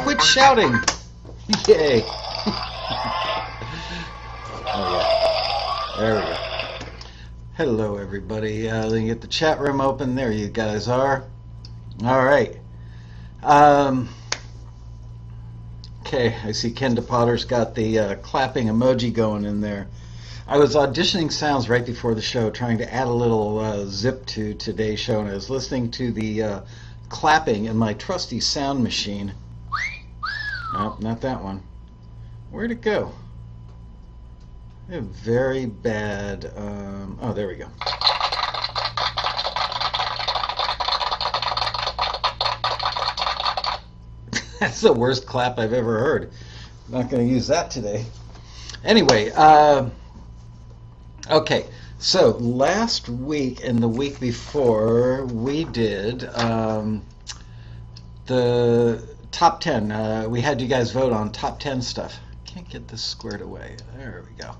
Quit shouting! Yay! Oh yeah, there we go. Hello everybody. Let me get the chat room open. There you guys are. All right. Okay, I see Ken DePotter's got the clapping emoji going in there. I was auditioning sounds right before the show, trying to add a little zip to today's show, and I was listening to the clapping in my trusty sound machine. Oh, not that one. Where'd it go? I have very bad. Oh, there we go. That's the worst clap I've ever heard. I'm not going to use that today. Anyway, okay. So last week and the week before, we did the top 10. We had you guys vote on top 10 stuff. Can't get this squared away. There we go.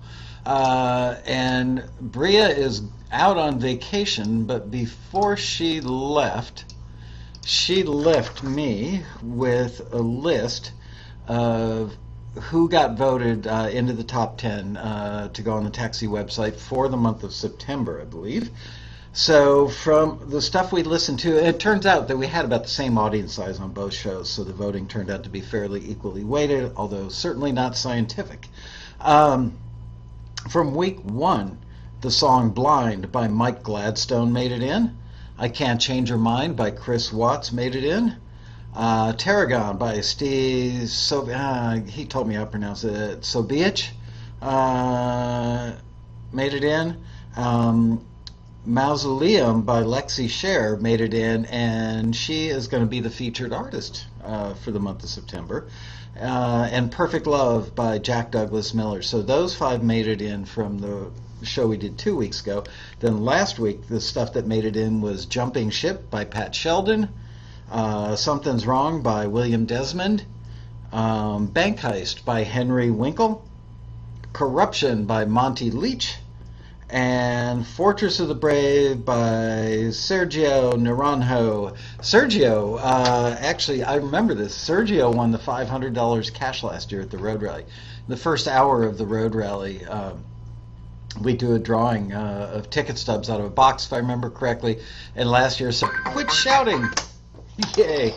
And Bria is out on vacation, but before she left me with a list of who got voted into the top 10 to go on the taxi website for the month of September, I believe. So from the stuff we listened to, it turns out that we had about the same audience size on both shows, so the voting turned out to be fairly equally weighted, although certainly not scientific. From week one, the song Blind by Mike Gladstone made it in. I Can't Change Your Mind by Chris Watts made it in. Tarragon by Steve, he told me how to pronounce it, Sobiech, made it in. Mausoleum by Lexi Sher made it in, and she is going to be the featured artist for the month of September. And Perfect Love by Jack Douglas Miller. So those five made it in from the show we did 2 weeks ago. Then last week, the stuff that made it in was Jumping Ship by Pat Sheldon, Something's Wrong by William Desmond, Bank Heist by Henry Winkle, Corruption by Monty Leach, and Fortress of the Brave by Sergio Naranjo. Sergio, actually, I remember this. Sergio won the $500 cash last year at the Road Rally. The first hour of the Road Rally, we do a drawing of ticket stubs out of a box, if I remember correctly. And last year, so quit shouting! Yay!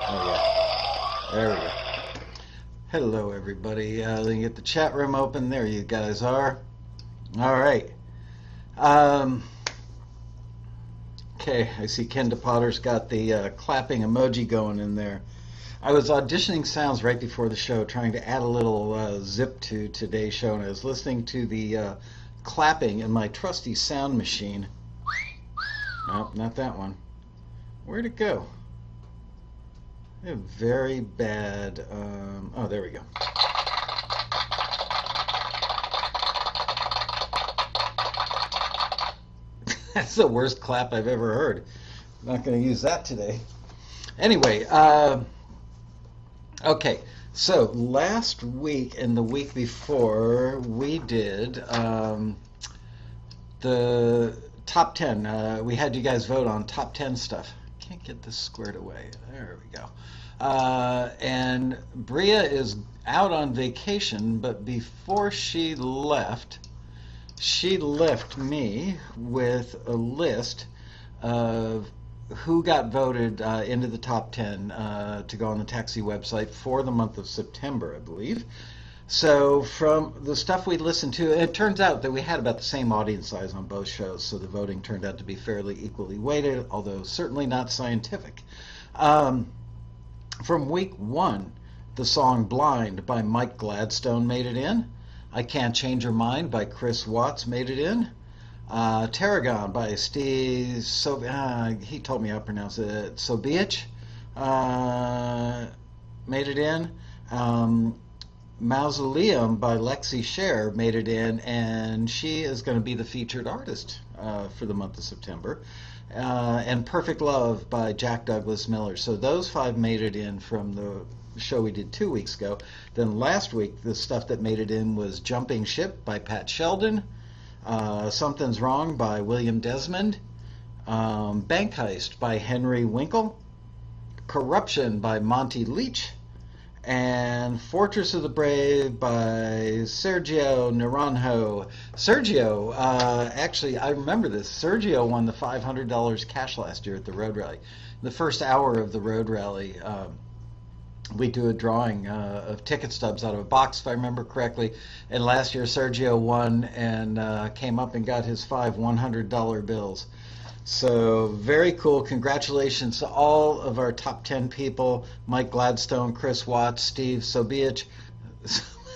Oh yeah, there we go. Hello everybody. Let me get the chat room open. There you guys are. All right. Okay, I see Ken DePotter's got the clapping emoji going in there. I was auditioning sounds right before the show, trying to add a little zip to today's show, and I was listening to the clapping in my trusty sound machine. Oh, not that one. Where'd it go? I have very bad. Oh, there we go. That's the worst clap I've ever heard. I'm not going to use that today. Anyway, okay. So last week and the week before, we did the top 10. We had you guys vote on top 10 stuff. Can't get this squared away. There we go. And Bria is out on vacation, but before she left me with a list of who got voted into the top 10 to go on the taxi website for the month of September, I believe. So from the stuff we listened to, it turns out that we had about the same audience size on both shows, so the voting turned out to be fairly equally weighted, although certainly not scientific. From week one, the song Blind by Mike Gladstone made it in. I Can't Change Your Mind by Chris Watts made it in. Tarragon by Steve, he told me how to pronounce it, Sobiech, made it in. Mausoleum by Lexi Sher made it in, and she is going to be the featured artist for the month of September. And Perfect Love by Jack Douglas Miller. So those five made it in from the show we did 2 weeks ago. Then last week, the stuff that made it in was Jumping Ship by Pat Sheldon, Something's Wrong by William Desmond, Bank Heist by Henry Winkle, Corruption by Monty Leach, and Fortress of the Brave by Sergio Naranjo. Sergio, actually, I remember this. Sergio won the $500 cash last year at the Road Rally. The first hour of the Road Rally, we do a drawing of ticket stubs out of a box, if I remember correctly. And last year, Sergio won and came up and got his 5 $100 bills. So very cool. Congratulations to all of our top 10 people: Mike Gladstone, Chris Watts, Steve Sobiech.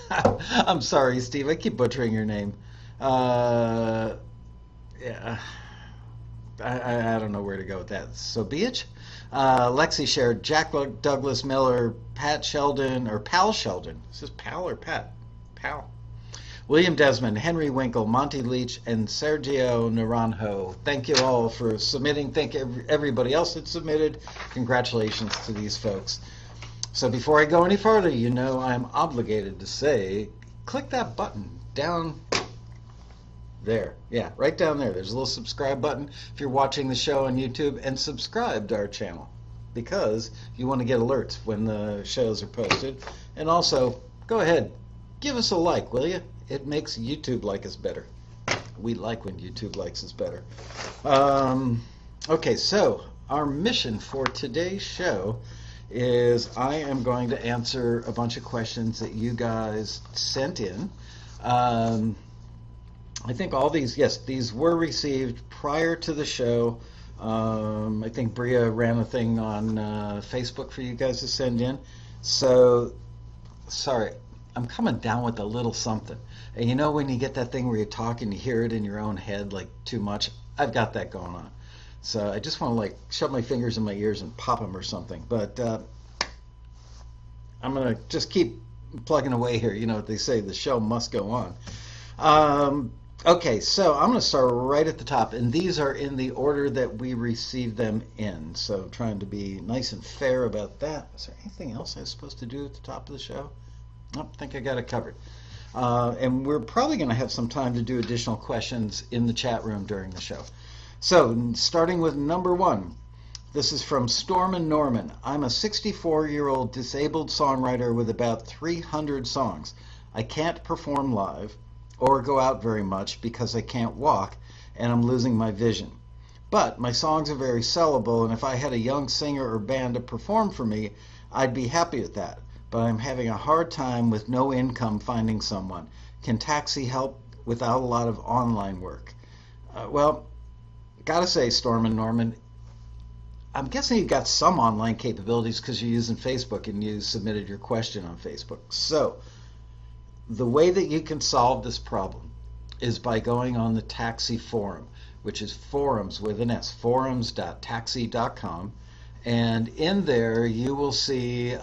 I'm sorry, Steve. I keep butchering your name. Yeah, I don't know where to go with that. Sobiech? Lexi shared, Jack Douglas Miller, Pat Sheldon, or Pal Sheldon. Is this Pal or Pat? Pal. William Desmond, Henry Winkle, Monty Leach, and Sergio Naranjo. Thank you all for submitting. Thank everybody else that submitted. Congratulations to these folks. So before I go any further, you know I'm obligated to say, click that button down there. Yeah, right down there. There's a little subscribe button if you're watching the show on YouTube, and subscribe to our channel because you want to get alerts when the shows are posted. And also, go ahead, give us a like, will you? It makes YouTube like us better. We like when YouTube likes us better. Okay, so our mission for today's show is I am going to answer a bunch of questions that you guys sent in. I think all these, yes, these were received prior to the show. I think Bria ran a thing on Facebook for you guys to send in. So, sorry, I'm coming down with a little something. And you know when you get that thing where you talk and you hear it in your own head like too much? I've got that going on. So I just want to like shove my fingers in my ears and pop them or something. But I'm going to just keep plugging away here. You know what they say, the show must go on. Okay, so I'm going to start right at the top. And these are in the order that we received them in. So I'm trying to be nice and fair about that. Is there anything else I was supposed to do at the top of the show? I think I got it covered. And we're probably going to have some time to do additional questions in the chat room during the show. So, starting with number 1. This is from Storm and Norman. I'm a 64-year-old disabled songwriter with about 300 songs. I can't perform live or go out very much because I can't walk and I'm losing my vision. But my songs are very sellable, and if I had a young singer or band to perform for me, I'd be happy with that. But I'm having a hard time with no income finding someone. Can Taxi help without a lot of online work? Well, gotta say, Storm and Norman, I'm guessing you've got some online capabilities because you're using Facebook and you submitted your question on Facebook. So, the way that you can solve this problem is by going on the Taxi forum, which is forums with an S, forums.taxi.com. And in there you will see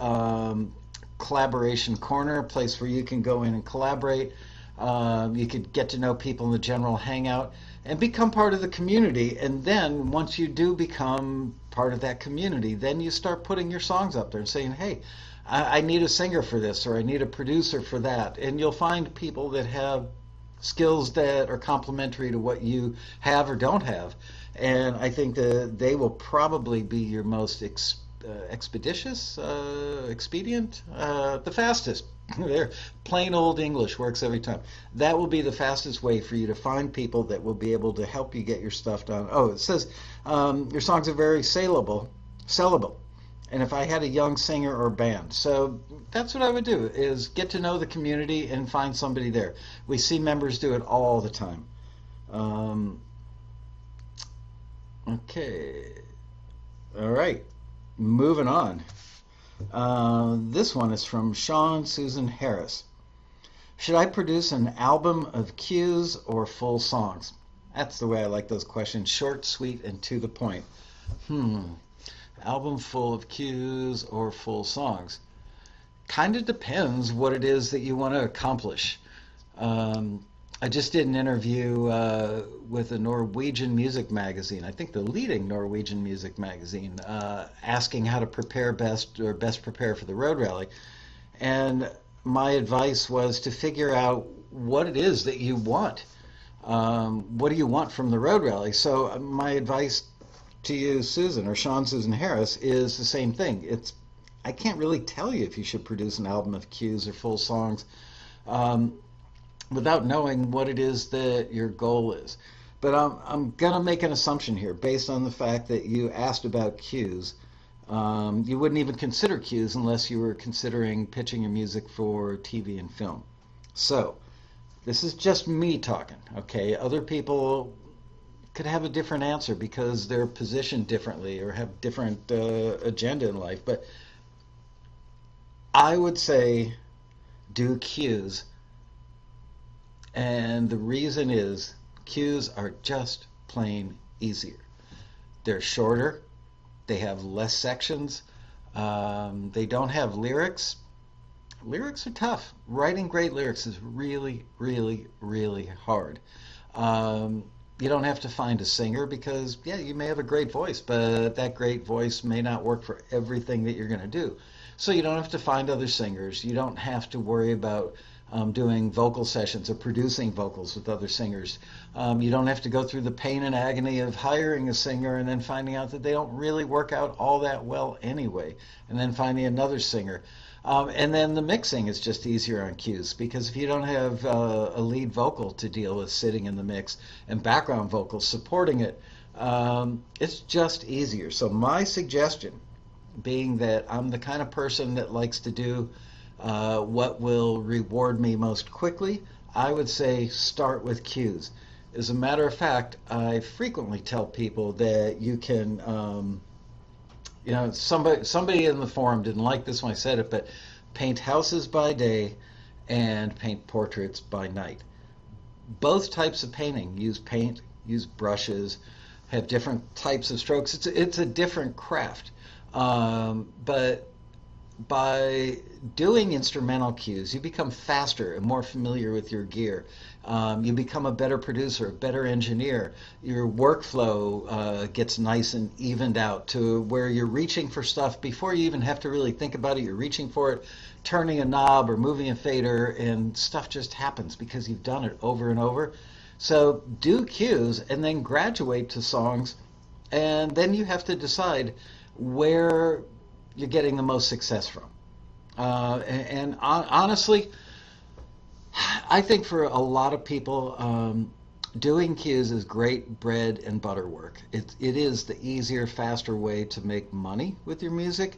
Collaboration Corner, a place where you can go in and collaborate. You could get to know people in the general hangout and become part of the community. And then once you do become part of that community, then you start putting your songs up there and saying, hey, I need a singer for this, or I need a producer for that. And you'll find people that have skills that are complementary to what you have or don't have. And I think that they will probably be your most expeditious, expedient, the fastest. They're plain old English, works every time. That will be the fastest way for you to find people that will be able to help you get your stuff done. Oh, it says your songs are very sellable. And if I had a young singer or band. So that's what I would do, is get to know the community and find somebody there. We see members do it all the time. Okay. All right. Moving on. This one is from Sean Susan Harris. Should I produce an album of cues or full songs? That's the way I like those questions. Short, sweet, and to the point. Album full of cues or full songs? Kind of depends what it is that you want to accomplish. I just did an interview with a Norwegian music magazine, I think the leading Norwegian music magazine, asking how to prepare best or best prepare for the road rally. And my advice was to figure out what it is that you want. What do you want from the road rally? So my advice to you, Susan, or Sean Susan Harris, is the same thing. I can't really tell you if you should produce an album of cues or full songs um, without knowing what it is that your goal is. But I'm going to make an assumption here based on the fact that you asked about cues. You wouldn't even consider cues unless you were considering pitching your music for TV and film. So, this is just me talking, okay? Other people could have a different answer because they're positioned differently or have different agenda in life. But I would say do cues. And the reason is cues are just plain easier. They're shorter. They have less sections. They don't have lyrics. Lyrics are tough. Writing great lyrics is really, really, really hard. You don't have to find a singer because, yeah, you may have a great voice, but that great voice may not work for everything that you're going to do. So you don't have to find other singers. You don't have to worry about doing vocal sessions or producing vocals with other singers. You don't have to go through the pain and agony of hiring a singer and then finding out that they don't really work out all that well anyway, and then finding another singer. And then the mixing is just easier on cues because if you don't have a lead vocal to deal with sitting in the mix and background vocals supporting it, it's just easier. So my suggestion, being that I'm the kind of person that likes to do what will reward me most quickly, I would say start with cues. As a matter of fact, I frequently tell people that you can, somebody in the forum didn't like this when I said it, but paint houses by day and paint portraits by night. Both types of painting use paint, use brushes, have different types of strokes. It's a different craft. But by doing instrumental cues, you become faster and more familiar with your gear. You become a better producer, a better engineer. Your workflow gets nice and evened out to where you're reaching for stuff before you even have to really think about it. You're reaching for it, turning a knob or moving a fader, and stuff just happens because you've done it over and over. So do cues and then graduate to songs, and then you have to decide where you're getting the most success from. Honestly, I think for a lot of people, doing cues is great bread and butter work. It is the easier, faster way to make money with your music.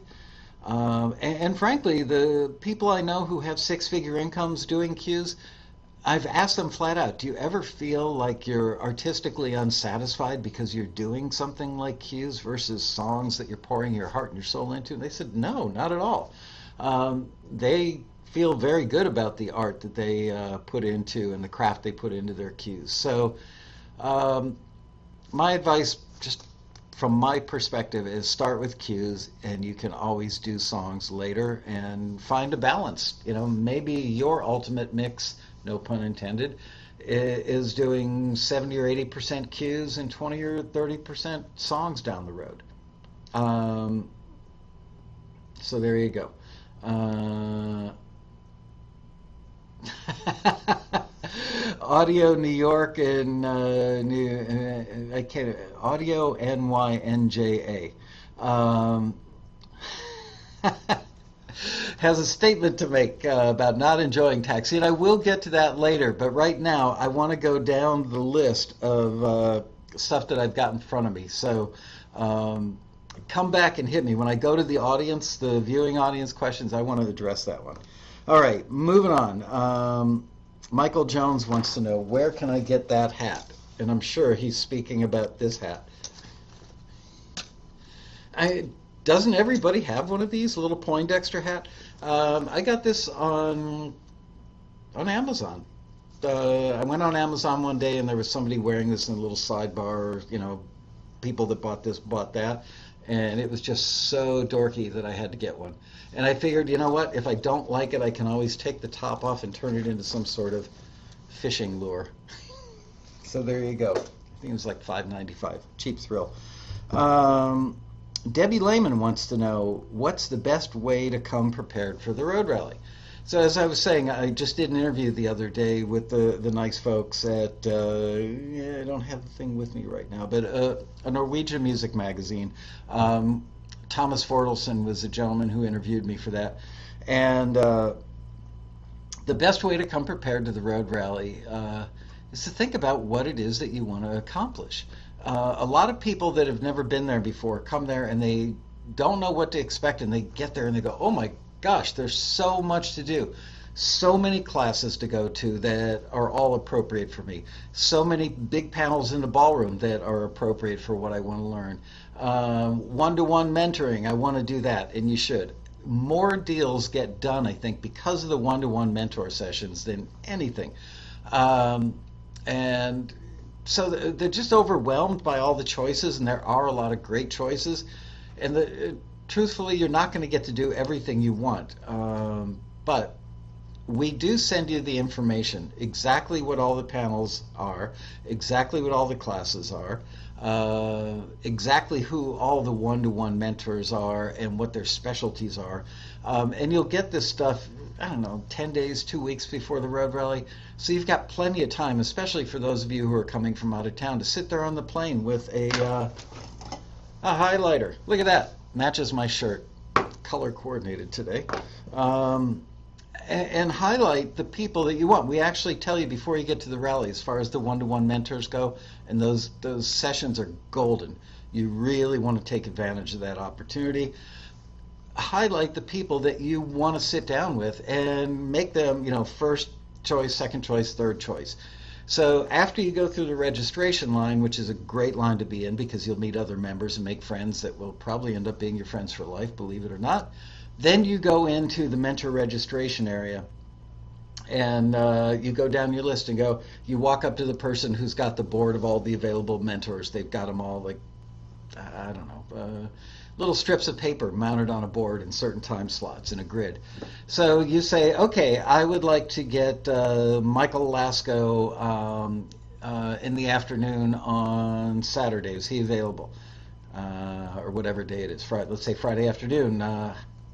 And frankly, the people I know who have six-figure incomes doing cues, I've asked them flat out, do you ever feel like you're artistically unsatisfied because you're doing something like cues versus songs that you're pouring your heart and your soul into? And they said, no, not at all. They feel very good about the art that they put into and the craft they put into their cues. So my advice, just from my perspective, is start with cues, and you can always do songs later and find a balance. Maybe your ultimate mix, no pun intended, is doing 70 or 80% cues and 20 or 30% songs down the road. So there you go. Audio New York and I can't, Audio NYNJA has a statement to make about not enjoying taxi, and I will get to that later, but right now I want to go down the list of stuff that I've got in front of me. So come back and hit me. When I go to the audience, the viewing audience questions, I want to address that one. All right, moving on. Michael Jones wants to know, where can I get that hat? And I'm sure he's speaking about this hat. Doesn't everybody have one of these, a little Poindexter hat? I got this on Amazon. I went on Amazon one day and there was somebody wearing this in a little sidebar, people that bought this bought that, and it was just so dorky that I had to get one. And I figured, you know what, if I don't like it, I can always take the top off and turn it into some sort of fishing lure. So there you go. I think it was like $5.95. Cheap thrill. Debbie Lehman wants to know, what's the best way to come prepared for the road rally? So as I was saying, I just did an interview the other day with the nice folks at yeah, I don't have the thing with me right now, but a Norwegian music magazine. Um, Thomas Fordelson was the gentleman who interviewed me for that, and the best way to come prepared to the road rally is to think about what it is that you want to accomplish. A lot of people that have never been there before come there and they don't know what to expect, and they get there and they go, "Oh my gosh, there's so much to do." So many classes to go to that are all appropriate for me. So many big panels in the ballroom that are appropriate for what I want to learn. One-to-one mentoring, I want to do that, and you should. More deals get done, I think, because of the one-to-one mentor sessions than anything. And so they're just overwhelmed by all the choices, and there are a lot of great choices. And truthfully, you're not going to get to do everything you want. But we do send you the information, exactly what all the panels are, exactly what all the classes are, exactly who all the one-to-one mentors are and what their specialties are. And you'll get this stuff, I don't know, 10 days, 2 weeks before the road rally. So you've got plenty of time, especially for those of you who are coming from out of town, to sit there on the plane with a highlighter. Look at that. Matches my shirt. Color coordinated today. And highlight the people that you want. We actually tell you before you get to the rally as far as the one-to-one mentors go, and those sessions are golden. You really want to take advantage of that opportunity. Highlight the people that you want to sit down with and make them, first choice, second choice, third choice. So after you go through the registration line, which is a great line to be in because you'll meet other members and make friends that will probably end up being your friends for life, believe it or not. Then you go into the mentor registration area, and you go down your list and you walk up to the person who's got the board of all the available mentors. They've got them all, like, I don't know, little strips of paper mounted on a board in certain time slots in a grid. So you say, okay, I would like to get Michael Lasco in the afternoon on Saturday. Is he available? Or whatever day it is. Friday, let's say Friday afternoon.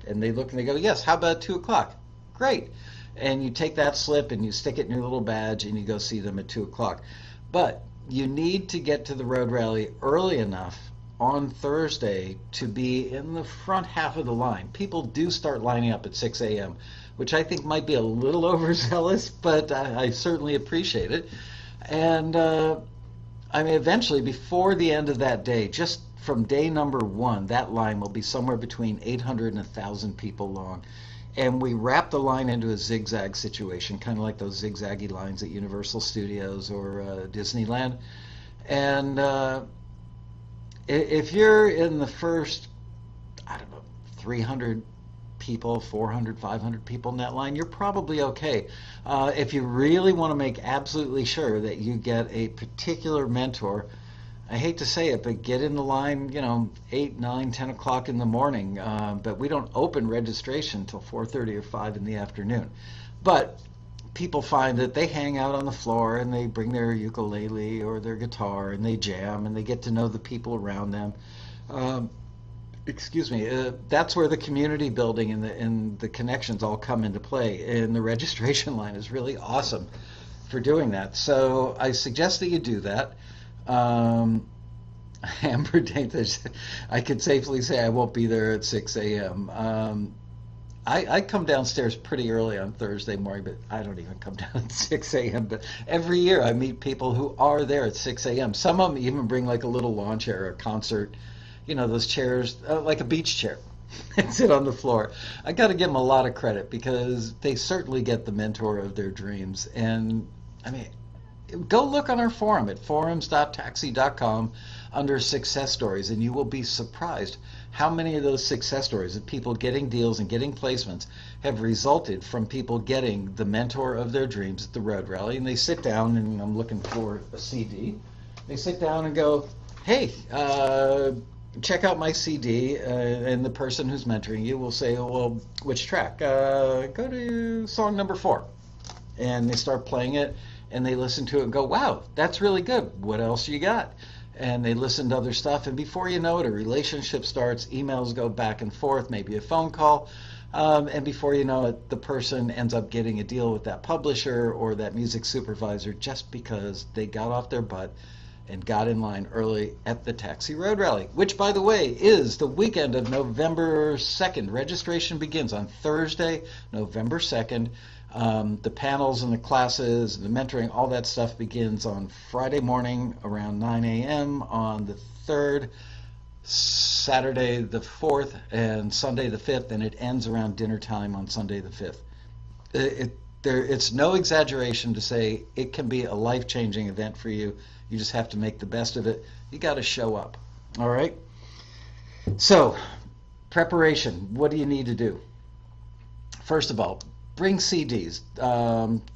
And they look and they go, yes, how about 2 o'clock? Great. And you take that slip and you stick it in your little badge and you go see them at 2 o'clock. But you need to get to the road rally early enough on Thursday to be in the front half of the line. People do start lining up at 6 a.m., which I think might be a little overzealous, but I certainly appreciate it. And eventually, before the end of that day, just from day number 1, that line will be somewhere between 800 and 1,000 people long. And we wrap the line into a zigzag situation, kind of like those zigzaggy lines at Universal Studios or Disneyland. And if you're in the first, 300 people, 400, 500 people in that line, you're probably okay. If you really want to make absolutely sure that you get a particular mentor, I hate to say it, but get in the line, 8, 9, 10 o'clock in the morning. But we don't open registration until 4:30 or 5 in the afternoon. But people find that they hang out on the floor and they bring their ukulele or their guitar and they jam and they get to know the people around them. That's where the community building and the connections all come into play. And the registration line is really awesome for doing that. So I suggest that you do that. Amber Date, I could safely say I won't be there at 6 a.m. I come downstairs pretty early on Thursday morning, but I don't even come down at 6 a.m. But every year I meet people who are there at 6 a.m. Some of them even bring like a little lawn chair or a concert, those chairs, like a beach chair, and sit on the floor. I got to give them a lot of credit because they certainly get the mentor of their dreams. And go look on our forum at forums.taxi.com under success stories, and you will be surprised how many of those success stories of people getting deals and getting placements have resulted from people getting the mentor of their dreams at the road rally. And they sit down, and I'm looking for a CD. They sit down and go, hey, check out my CD, and the person who's mentoring you will say, oh, well, which track? Go to song number 4. And they start playing it, and they listen to it and go, wow, that's really good. What else you got? And they listen to other stuff, and before you know it, a relationship starts, emails go back and forth, maybe a phone call. And before you know it, the person ends up getting a deal with that publisher or that music supervisor just because they got off their butt and got in line early at the Taxi Road Rally, which, by the way, is the weekend of November 2nd. Registration begins on Thursday, November 2nd. The panels and the classes, the mentoring, all that stuff begins on Friday morning around 9 a.m. on the 3rd, Saturday the 4th, and Sunday the 5th, and it ends around dinner time on Sunday the 5th. It's no exaggeration to say it can be a life-changing event for you. You just have to make the best of it. You got to show up. All right? So, preparation. What do you need to do? First of all, bring CDs.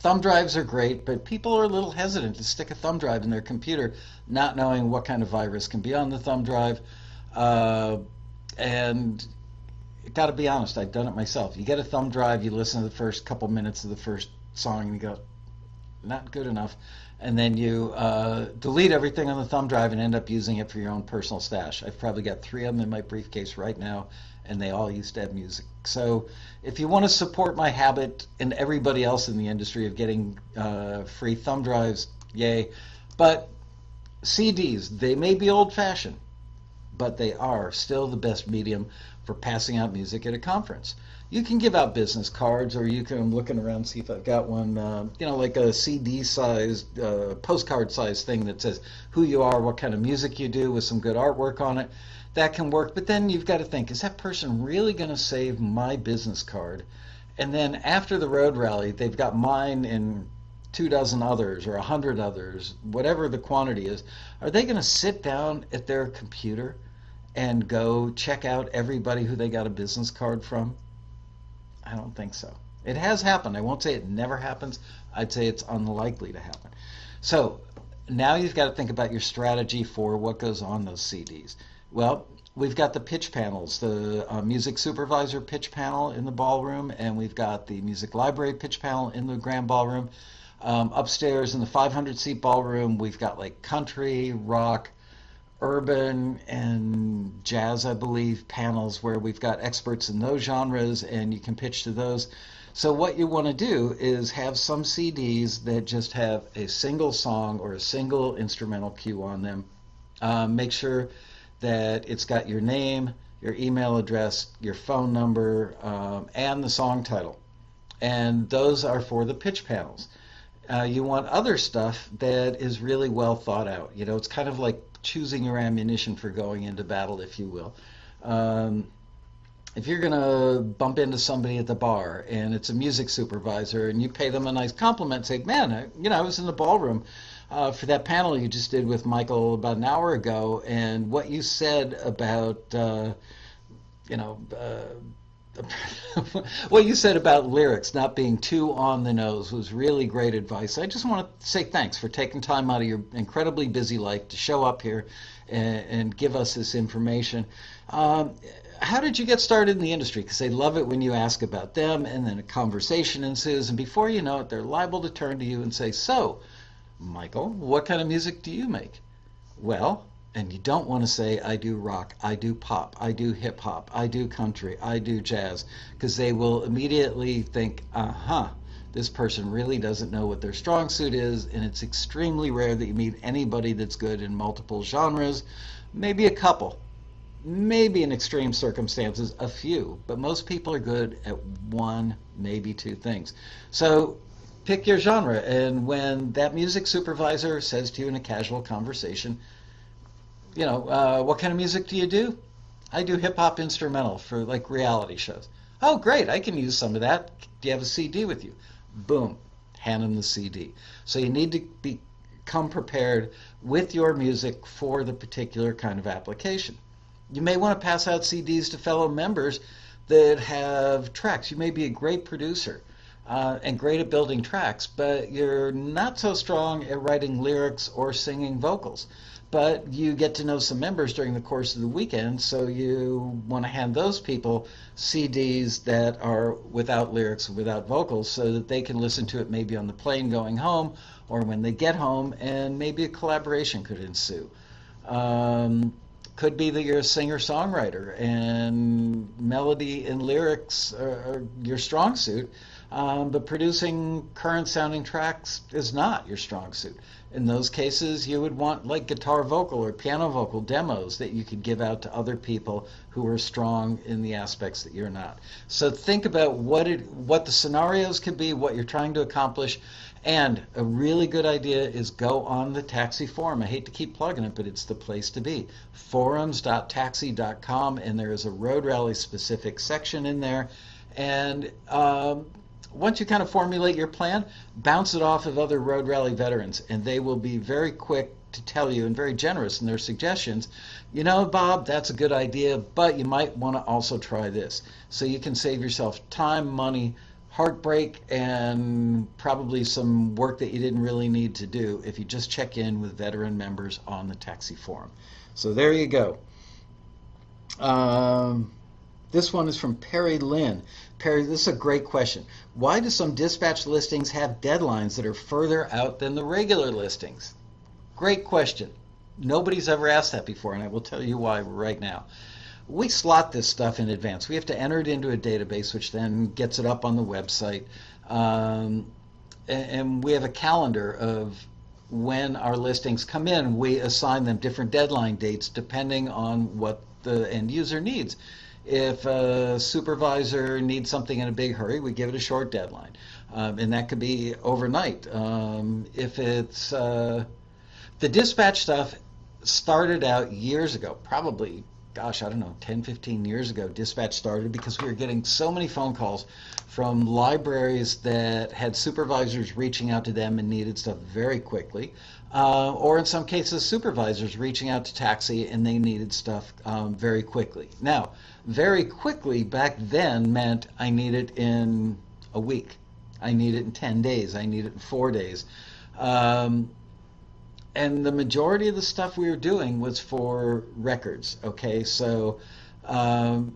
Thumb drives are great, but people are a little hesitant to stick a thumb drive in their computer, not knowing what kind of virus can be on the thumb drive. And got to be honest, I've done it myself. You get a thumb drive, you listen to the first couple minutes of the first song, and you go, not good enough. And then you delete everything on the thumb drive and end up using it for your own personal stash. I've probably got 3 of them in my briefcase right now, and they all used to have music. So if you want to support my habit and everybody else in the industry of getting free thumb drives, yay. But CDs, they may be old-fashioned, but they are still the best medium for passing out music at a conference. You can give out business cards, or you can, I'm looking around see if I've got one, like a CD-sized, postcard-sized thing that says who you are, what kind of music you do with some good artwork on it. That can work, but then you've got to think, is that person really going to save my business card? And then after the road rally, they've got mine and 24 others or 100 others, whatever the quantity is. Are they going to sit down at their computer and go check out everybody who they got a business card from? I don't think so. It has happened. I won't say it never happens. I'd say it's unlikely to happen. So now you've got to think about your strategy for what goes on those CDs. Well, we've got the pitch panels, the music supervisor pitch panel in the ballroom, and we've got the music library pitch panel in the grand ballroom. Upstairs in the 500-seat ballroom, we've got like country, rock, urban, and jazz, I believe, panels where we've got experts in those genres, and you can pitch to those. So what you want to do is have some CDs that just have a single song or a single instrumental cue on them. Make sure that it's got your name, your email address, your phone number, and the song title. And those are for the pitch panels. You want other stuff that is really well thought out. You know, it's kind of like choosing your ammunition for going into battle, if you will. If you're going to bump into somebody at the bar and it's a music supervisor and you pay them a nice compliment, say, man, I was in the ballroom for that panel you just did with Michael about an hour ago, and what you said about, what you said about lyrics not being too on the nose was really great advice. I just want to say thanks for taking time out of your incredibly busy life to show up here and give us this information. How did you get started in the industry? Because they love it when you ask about them, and then a conversation ensues, and before you know it, they're liable to turn to you and say, so, Michael, what kind of music do you make? Well, and you don't want to say, I do rock, I do pop, I do hip hop, I do country, I do jazz, because they will immediately think, this person really doesn't know what their strong suit is, and it's extremely rare that you meet anybody that's good in multiple genres, maybe a couple. Maybe in extreme circumstances, a few, but most people are good at 1, maybe 2 things. So pick your genre, and when that music supervisor says to you in a casual conversation, what kind of music do you do? I do hip-hop instrumental for like reality shows. Oh, great, I can use some of that. Do you have a CD with you? Boom, hand them the CD. So you need to become prepared with your music for the particular kind of application. You may want to pass out CDs to fellow members that have tracks. You may be a great producer and great at building tracks, but you're not so strong at writing lyrics or singing vocals. But you get to know some members during the course of the weekend, so you want to hand those people CDs that are without lyrics, without vocals, so that they can listen to it maybe on the plane going home or when they get home, and maybe a collaboration could ensue. Could be that you're a singer-songwriter and melody and lyrics are your strong suit, but producing current-sounding tracks is not your strong suit. In those cases, you would want like guitar vocal or piano vocal demos that you could give out to other people who are strong in the aspects that you're not. So think about what the scenarios could be, what you're trying to accomplish, and a really good idea is go on the Taxi forum. I hate to keep plugging it, but it's the place to be. Forums.taxi.com, and there is a road rally specific section in there. And once you kind of formulate your plan, bounce it off of other road rally veterans, and they will be very quick to tell you and very generous in their suggestions. You know, Bob, that's a good idea, but you might want to also try this. So you can save yourself time, money, heartbreak, and probably some work that you didn't really need to do if you just check in with veteran members on the Taxi forum. So there you go. This one is from Perry Lynn. Perry, this is a great question. Why do some dispatch listings have deadlines that are further out than the regular listings? Great question. Nobody's ever asked that before, and I will tell you why right now. We slot this stuff in advance. We have to enter it into a database, which then gets it up on the website. And we have a calendar of when our listings come in. We assign them different deadline dates depending on what the end user needs. If a supervisor needs something in a big hurry, we give it a short deadline. And that could be overnight. If it's the dispatch stuff started out years ago, probably, gosh, I don't know, 10, 15 years ago, dispatch started because we were getting so many phone calls from libraries that had supervisors reaching out to them and needed stuff very quickly. Or in some cases, supervisors reaching out to Taxi and they needed stuff very quickly. Now, very quickly back then meant I need it in a week. I need it in 10 days. I need it in 4 days. And the majority of the stuff we were doing was for records, okay? So in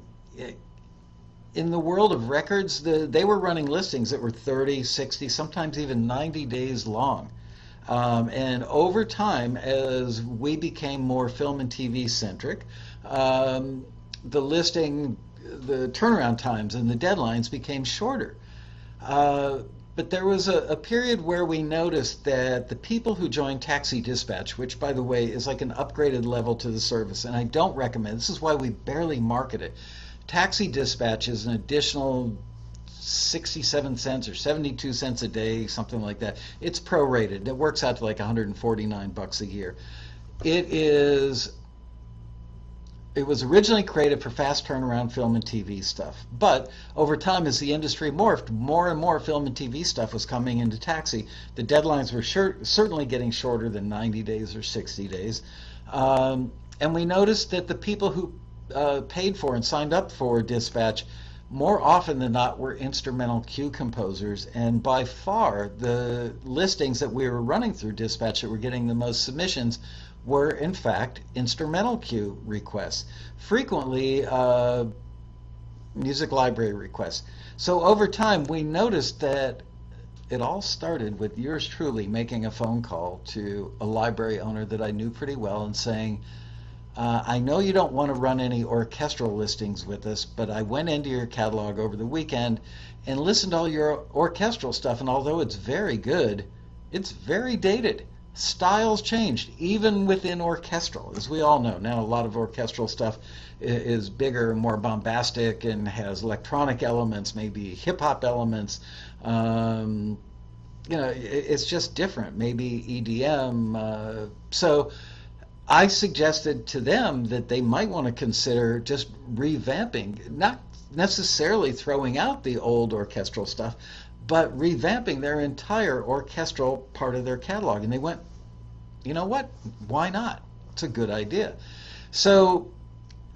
the world of records, they were running listings that were 30, 60, sometimes even 90 days long. And over time, as we became more film and TV centric, the turnaround times and the deadlines became shorter. But there was a period where we noticed that the people who joined Taxi Dispatch, which by the way is like an upgraded level to the service, and I don't recommend, this is why we barely market it. Taxi Dispatch is an additional 67 cents or 72 cents a day, something like that. It's prorated. It works out to like 149 bucks a year. It was originally created for fast turnaround film and TV stuff, but over time, as the industry morphed, more and more film and TV stuff was coming into Taxi. The deadlines were certainly getting shorter than 90 days or 60 days, and we noticed that the people who paid for and signed up for Dispatch more often than not were instrumental cue composers, and by far the listings that we were running through Dispatch that were getting the most submissions were in fact instrumental cue requests, frequently music library requests. So over time we noticed that it all started with yours truly making a phone call to a library owner that I knew pretty well and saying, I know you don't want to run any orchestral listings with us, but I went into your catalog over the weekend and listened to all your orchestral stuff, and although it's very good, it's very dated. Styles changed, even within orchestral, as we all know. Now a lot of orchestral stuff is bigger, more bombastic, and has electronic elements, maybe hip-hop elements. It's just different, maybe EDM. So I suggested to them that they might want to consider just revamping, not necessarily throwing out the old orchestral stuff, but revamping their entire orchestral part of their catalog. And they went, you know what? Why not? It's a good idea. So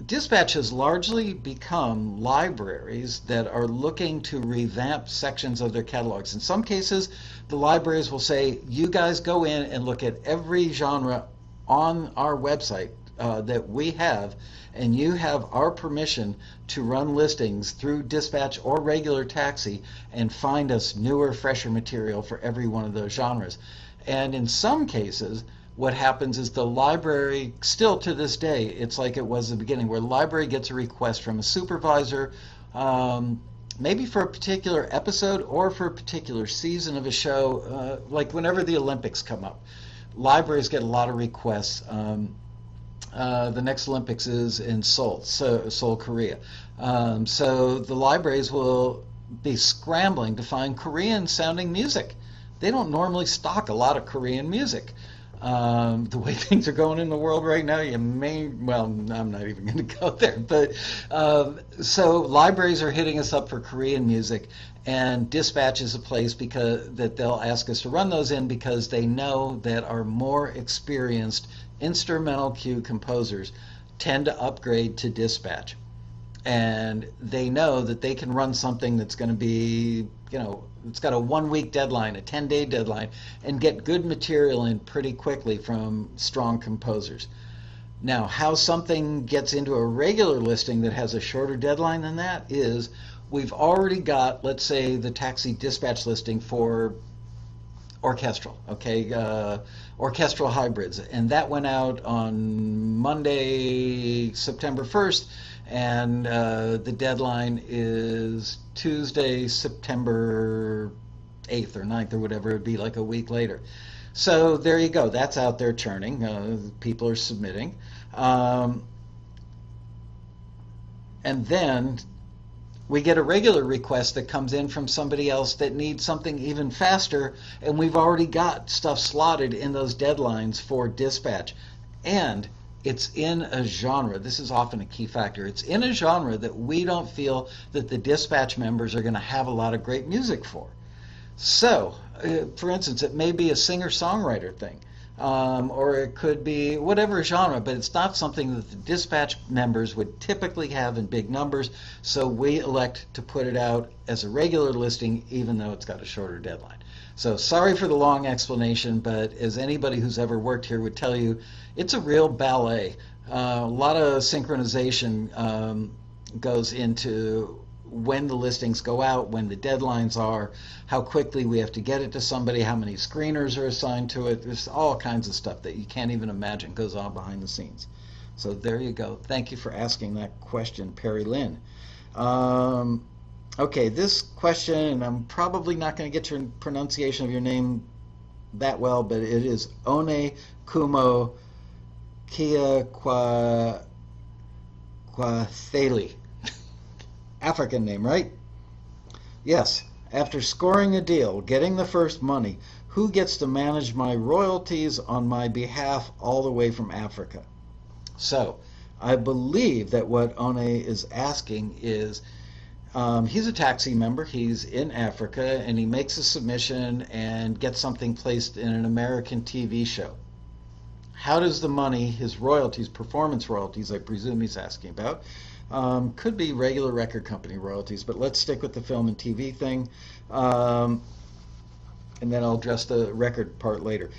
Dispatch has largely become libraries that are looking to revamp sections of their catalogs. In some cases, the libraries will say, you guys go in and look at every genre on our website that we have, and you have our permission to run listings through Dispatch or regular Taxi and find us newer, fresher material for every one of those genres. And in some cases, what happens is the library, still to this day, it's like it was at the beginning, where the library gets a request from a supervisor, um, maybe for a particular episode or for a particular season of a show, like whenever the Olympics come up. Libraries get a lot of requests. The next Olympics is in Seoul, Seoul, Korea. So the libraries will be scrambling to find Korean sounding music. They don't normally stock a lot of Korean music. The way things are going in the world right now, you may, well, I'm not even going to go there, but so libraries are hitting us up for Korean music, and Dispatch is a place because that they'll ask us to run those in because they know that our more experienced instrumental cue composers tend to upgrade to Dispatch. And they know that they can run something that's going to be, it's got a 1 week deadline, a 10-day deadline, and get good material in pretty quickly from strong composers. Now, how something gets into a regular listing that has a shorter deadline than that is we've already got, let's say, the Taxi Dispatch listing for orchestral, okay, orchestral hybrids, and that went out on Monday, September 1st, and the deadline is Tuesday, September 8th or 9th or whatever. It would be like a week later. So there you go. That's out there churning. People are submitting. And then we get a regular request that comes in from somebody else that needs something even faster, and we've already got stuff slotted in those deadlines for Dispatch. And it's in a genre, this is often a key factor, it's in a genre that we don't feel that the Dispatch members are going to have a lot of great music for. So, for instance, it may be a singer-songwriter thing, or it could be whatever genre, but it's not something that the Dispatch members would typically have in big numbers, so we elect to put it out as a regular listing even though it's got a shorter deadline. So sorry for the long explanation, but as anybody who's ever worked here would tell you, it's a real ballet. A lot of synchronization goes into when the listings go out, when the deadlines are, how quickly we have to get it to somebody, how many screeners are assigned to it. There's all kinds of stuff that you can't even imagine goes on behind the scenes. So there you go. Thank you for asking that question, Perry Lynn. Okay, this question, and I'm probably not going to get your pronunciation of your name that well, but it is One Kumo Kia Kwatheli. African name, right? Yes. After scoring a deal, getting the first money, who gets to manage my royalties on my behalf all the way from Africa? So, I believe that what One is asking is, he's a taxi member, he's in Africa, and he makes a submission and gets something placed in an American TV show. How does the money, his royalties, performance royalties, I presume he's asking about, could be regular record company royalties, but let's stick with the film and TV thing, and then I'll address the record part later.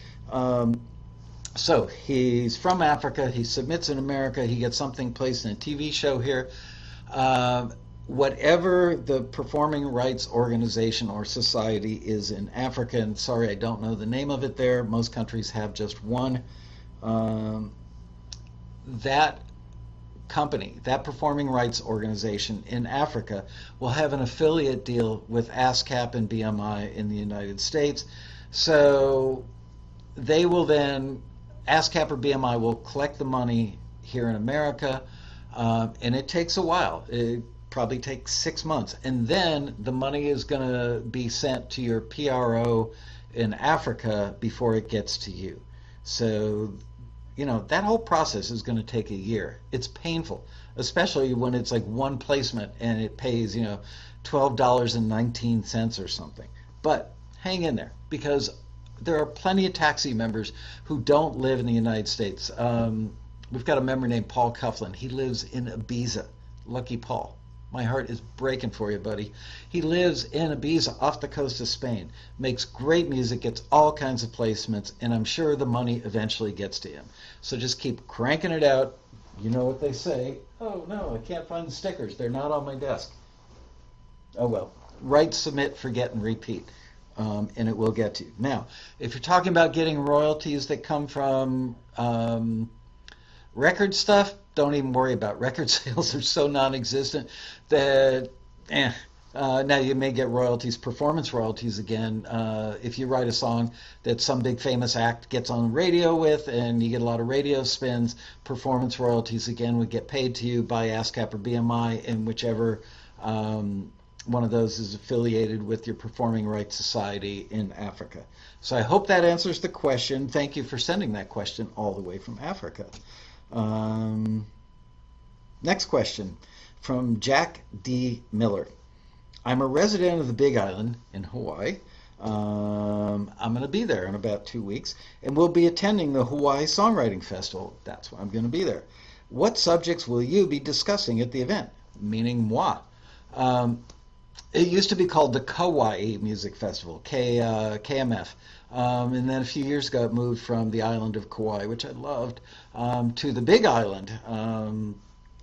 So he's from Africa, he submits in America, he gets something placed in a TV show here. Whatever the performing rights organization or society is in Africa, and sorry I don't know the name of it there, most countries have just one, that company, that performing rights organization in Africa will have an affiliate deal with ASCAP and BMI in the United States. So they will then, ASCAP or BMI will collect the money here in America, and it takes a while. It probably takes 6 months. And then the money is going to be sent to your PRO in Africa before it gets to you. So, you know, that whole process is going to take a year. It's painful, especially when it's like one placement and it pays, you know, $12.19 or something. But hang in there, because there are plenty of taxi members who don't live in the United States. We've got a member named Paul Coughlin. He lives in Ibiza. Lucky Paul. My heart is breaking for you, buddy. He lives in Ibiza off the coast of Spain, makes great music, gets all kinds of placements, and I'm sure the money eventually gets to him. So just keep cranking it out. You know what they say. Oh, no, I can't find the stickers. They're not on my desk. Oh, well. Write, submit, forget, and repeat. and it will get to you. Now, if you're talking about getting royalties that come from record stuff, don't even worry about it. Record sales are so non-existent that now you may get royalties, performance royalties again, if you write a song that some big famous act gets on radio with and you get a lot of radio spins. Performance royalties again would get paid to you by ASCAP or BMI, and whichever one of those is affiliated with your Performing Rights Society in Africa. So I hope that answers the question. Thank you for sending that question all the way from Africa. Next question from Jack D. Miller. I'm a resident of the Big Island in Hawaii. I'm going to be there in about 2 weeks, and we'll be attending the Hawaii Songwriting Festival. That's why I'm going to be there. What subjects will you be discussing at the event? Meaning moi. It used to be called the Kauai Music Festival, KMF. And then a few years ago it moved from the island of Kauai, which I loved, to the Big Island,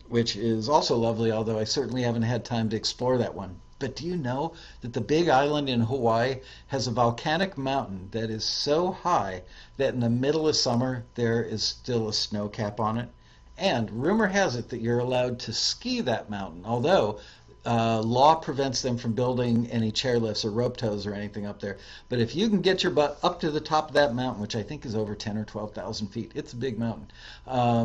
which is also lovely, although I certainly haven't had time to explore that one. But do you know that the Big Island in Hawaii has a volcanic mountain that is so high that in the middle of summer there is still a snow cap on it? And rumor has it that you're allowed to ski that mountain, although law prevents them from building any chairlifts or rope tows or anything up there. But if you can get your butt up to the top of that mountain, which I think is over 10 or 12,000 feet, it's a big mountain,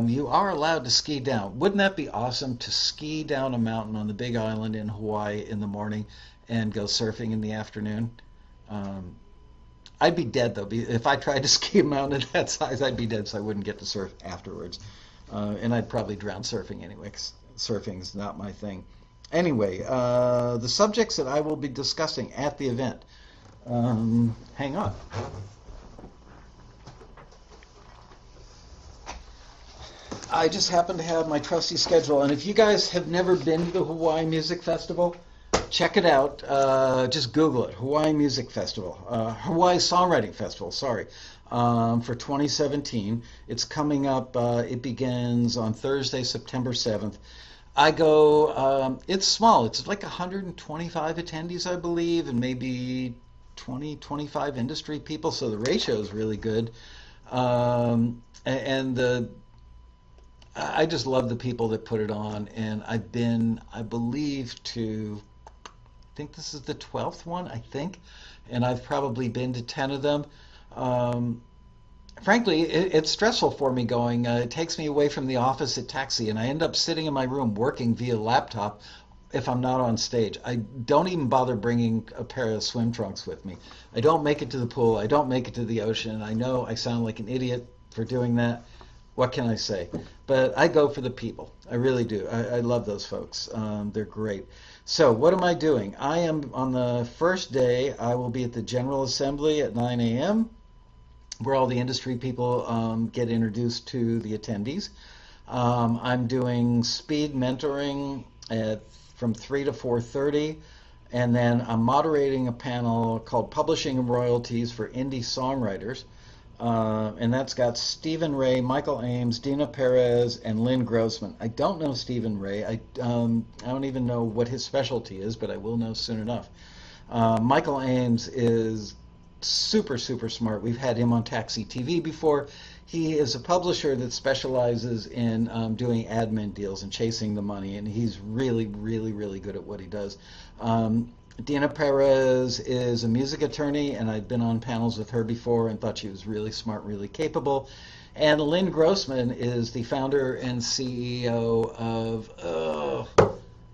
you are allowed to ski down. Wouldn't that be awesome to ski down a mountain on the Big Island in Hawaii in the morning and go surfing in the afternoon? I'd be dead, though. If I tried to ski a mountain of that size, I'd be dead, so I wouldn't get to surf afterwards. And I'd probably drown surfing anyway, 'cause surfing is not my thing. Anyway, the subjects that I will be discussing at the event. Hang on. I just happen to have my trusty schedule, and if you guys have never been to the Hawaii Music Festival, check it out. Just Google it, Hawaii Music Festival, Hawaii Songwriting Festival, sorry, for 2017. It's coming up, it begins on Thursday, September 7th. I go, it's small, it's like 125 attendees, I believe, and maybe 20, 25 industry people, so the ratio is really good. I just love the people that put it on, and I've been, I believe, I think this is the 12th one, I think, and I've probably been to 10 of them. Frankly, it's stressful for me going. It takes me away from the office at Taxi, and I end up sitting in my room working via laptop if I'm not on stage. I don't even bother bringing a pair of swim trunks with me. I don't make it to the pool. I don't make it to the ocean. I know I sound like an idiot for doing that. What can I say? But I go for the people. I really do. I love those folks. They're great. So what am I doing? I am, on the first day, I will be at the General Assembly at 9 a.m., where all the industry people get introduced to the attendees. I'm doing speed mentoring from 3 to 4:30, and then I'm moderating a panel called Publishing and Royalties for Indie Songwriters, and that's got Stephen Ray, Michael Ames, Dina Perez, and Lynn Grossman. I don't know Stephen Ray. I don't even know what his specialty is, but I will know soon enough. Michael Ames is super smart. We've had him on Taxi TV before. He is a publisher that specializes in doing admin deals and chasing the money, and he's really good at what he does. Dina Perez is a music attorney, and I've been on panels with her before and thought she was really smart, really capable. And Lynn Grossman is the founder and CEO of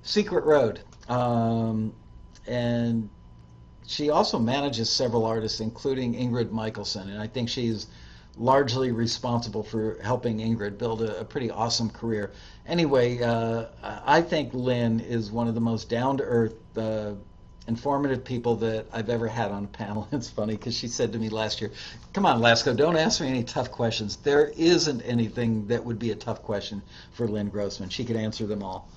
Secret Road, and she also manages several artists, including Ingrid Michaelson, and I think she's largely responsible for helping Ingrid build a pretty awesome career. Anyway, I think Lynn is one of the most down-to-earth, informative people that I've ever had on a panel. It's funny because she said to me last year, "Come on, Lasco, don't ask me any tough questions." There isn't anything that would be a tough question for Lynn Grossman. She could answer them all.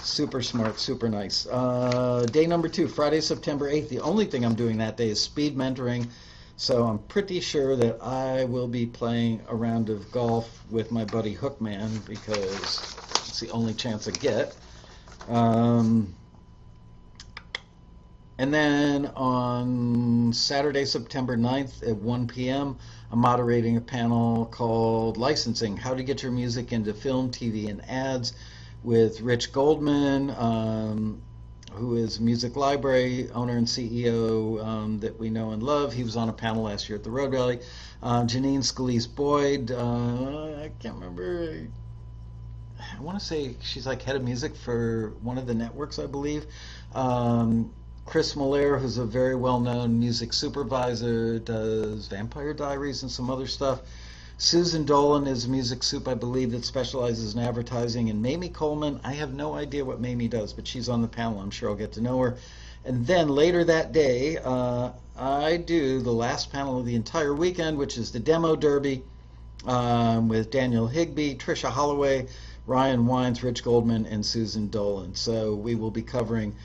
Super smart, super nice. Day number 2, Friday, September 8th. The only thing I'm doing that day is speed mentoring, so I'm pretty sure that I will be playing a round of golf with my buddy Hookman because it's the only chance I get. And then on Saturday, September 9th at 1 p.m., I'm moderating a panel called Licensing: How to Get Your Music into Film, TV, and Ads with Rich Goldman, who is Music Library owner and CEO that we know and love. He was on a panel last year at the Road Rally. Janine Scalise Boyd, I can't remember. I want to say she's like head of music for one of the networks, I believe. Chris Miller, who's a very well-known music supervisor, does Vampire Diaries and some other stuff. Susan Dolan is Music Soup, I believe, that specializes in advertising. And Mamie Coleman, I have no idea what Mamie does, but she's on the panel. I'm sure I'll get to know her. And then later that day, I do the last panel of the entire weekend, which is the Demo Derby with Daniel Higby, Trisha Holloway, Ryan Wines, Rich Goldman, and Susan Dolan. So we will be covering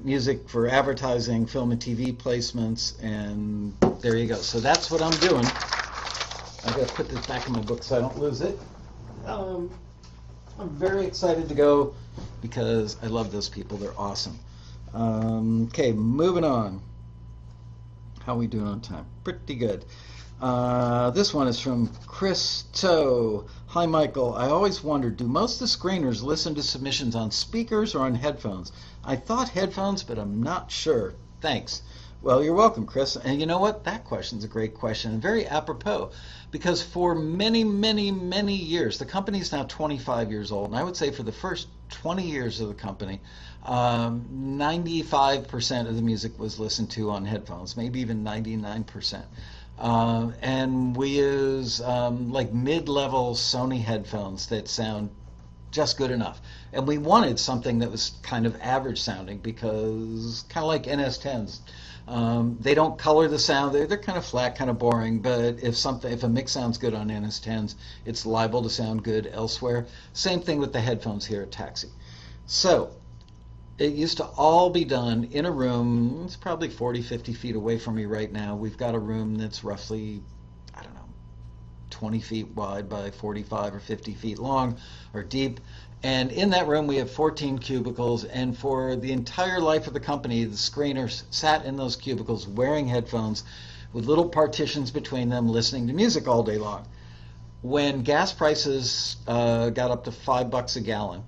music for advertising, film and TV placements, and there you go. So that's what I'm doing. I gotta put this back in my book so I don't lose it. I'm very excited to go because I love those people. They're awesome. Okay, moving on. How are we doing on time? Pretty good. This one is from Chris Toe. Hi, Michael. I always wondered, do most of the screeners listen to submissions on speakers or on headphones? I thought headphones, but I'm not sure. Thanks. Well, you're welcome, Chris. And you know what? That question's a great question and very apropos, because for many, many, many years, the company's now 25 years old, and I would say for the first 20 years of the company, 95% of the music was listened to on headphones, maybe even 99%. And we use like mid-level Sony headphones that sound just good enough. And we wanted something that was kind of average sounding because kind of like NS10s. They don't color the sound. They're kind of flat, kind of boring. But if a mix sounds good on NS10s, it's liable to sound good elsewhere. Same thing with the headphones here at Taxi. So it used to all be done in a room. It's probably 40, 50 feet away from me right now. We've got a room that's roughly, I don't know, 20 feet wide by 45 or 50 feet long or deep. And in that room, we have 14 cubicles. And for the entire life of the company, the screeners sat in those cubicles wearing headphones with little partitions between them, listening to music all day long. When gas prices got up to $5 a gallon,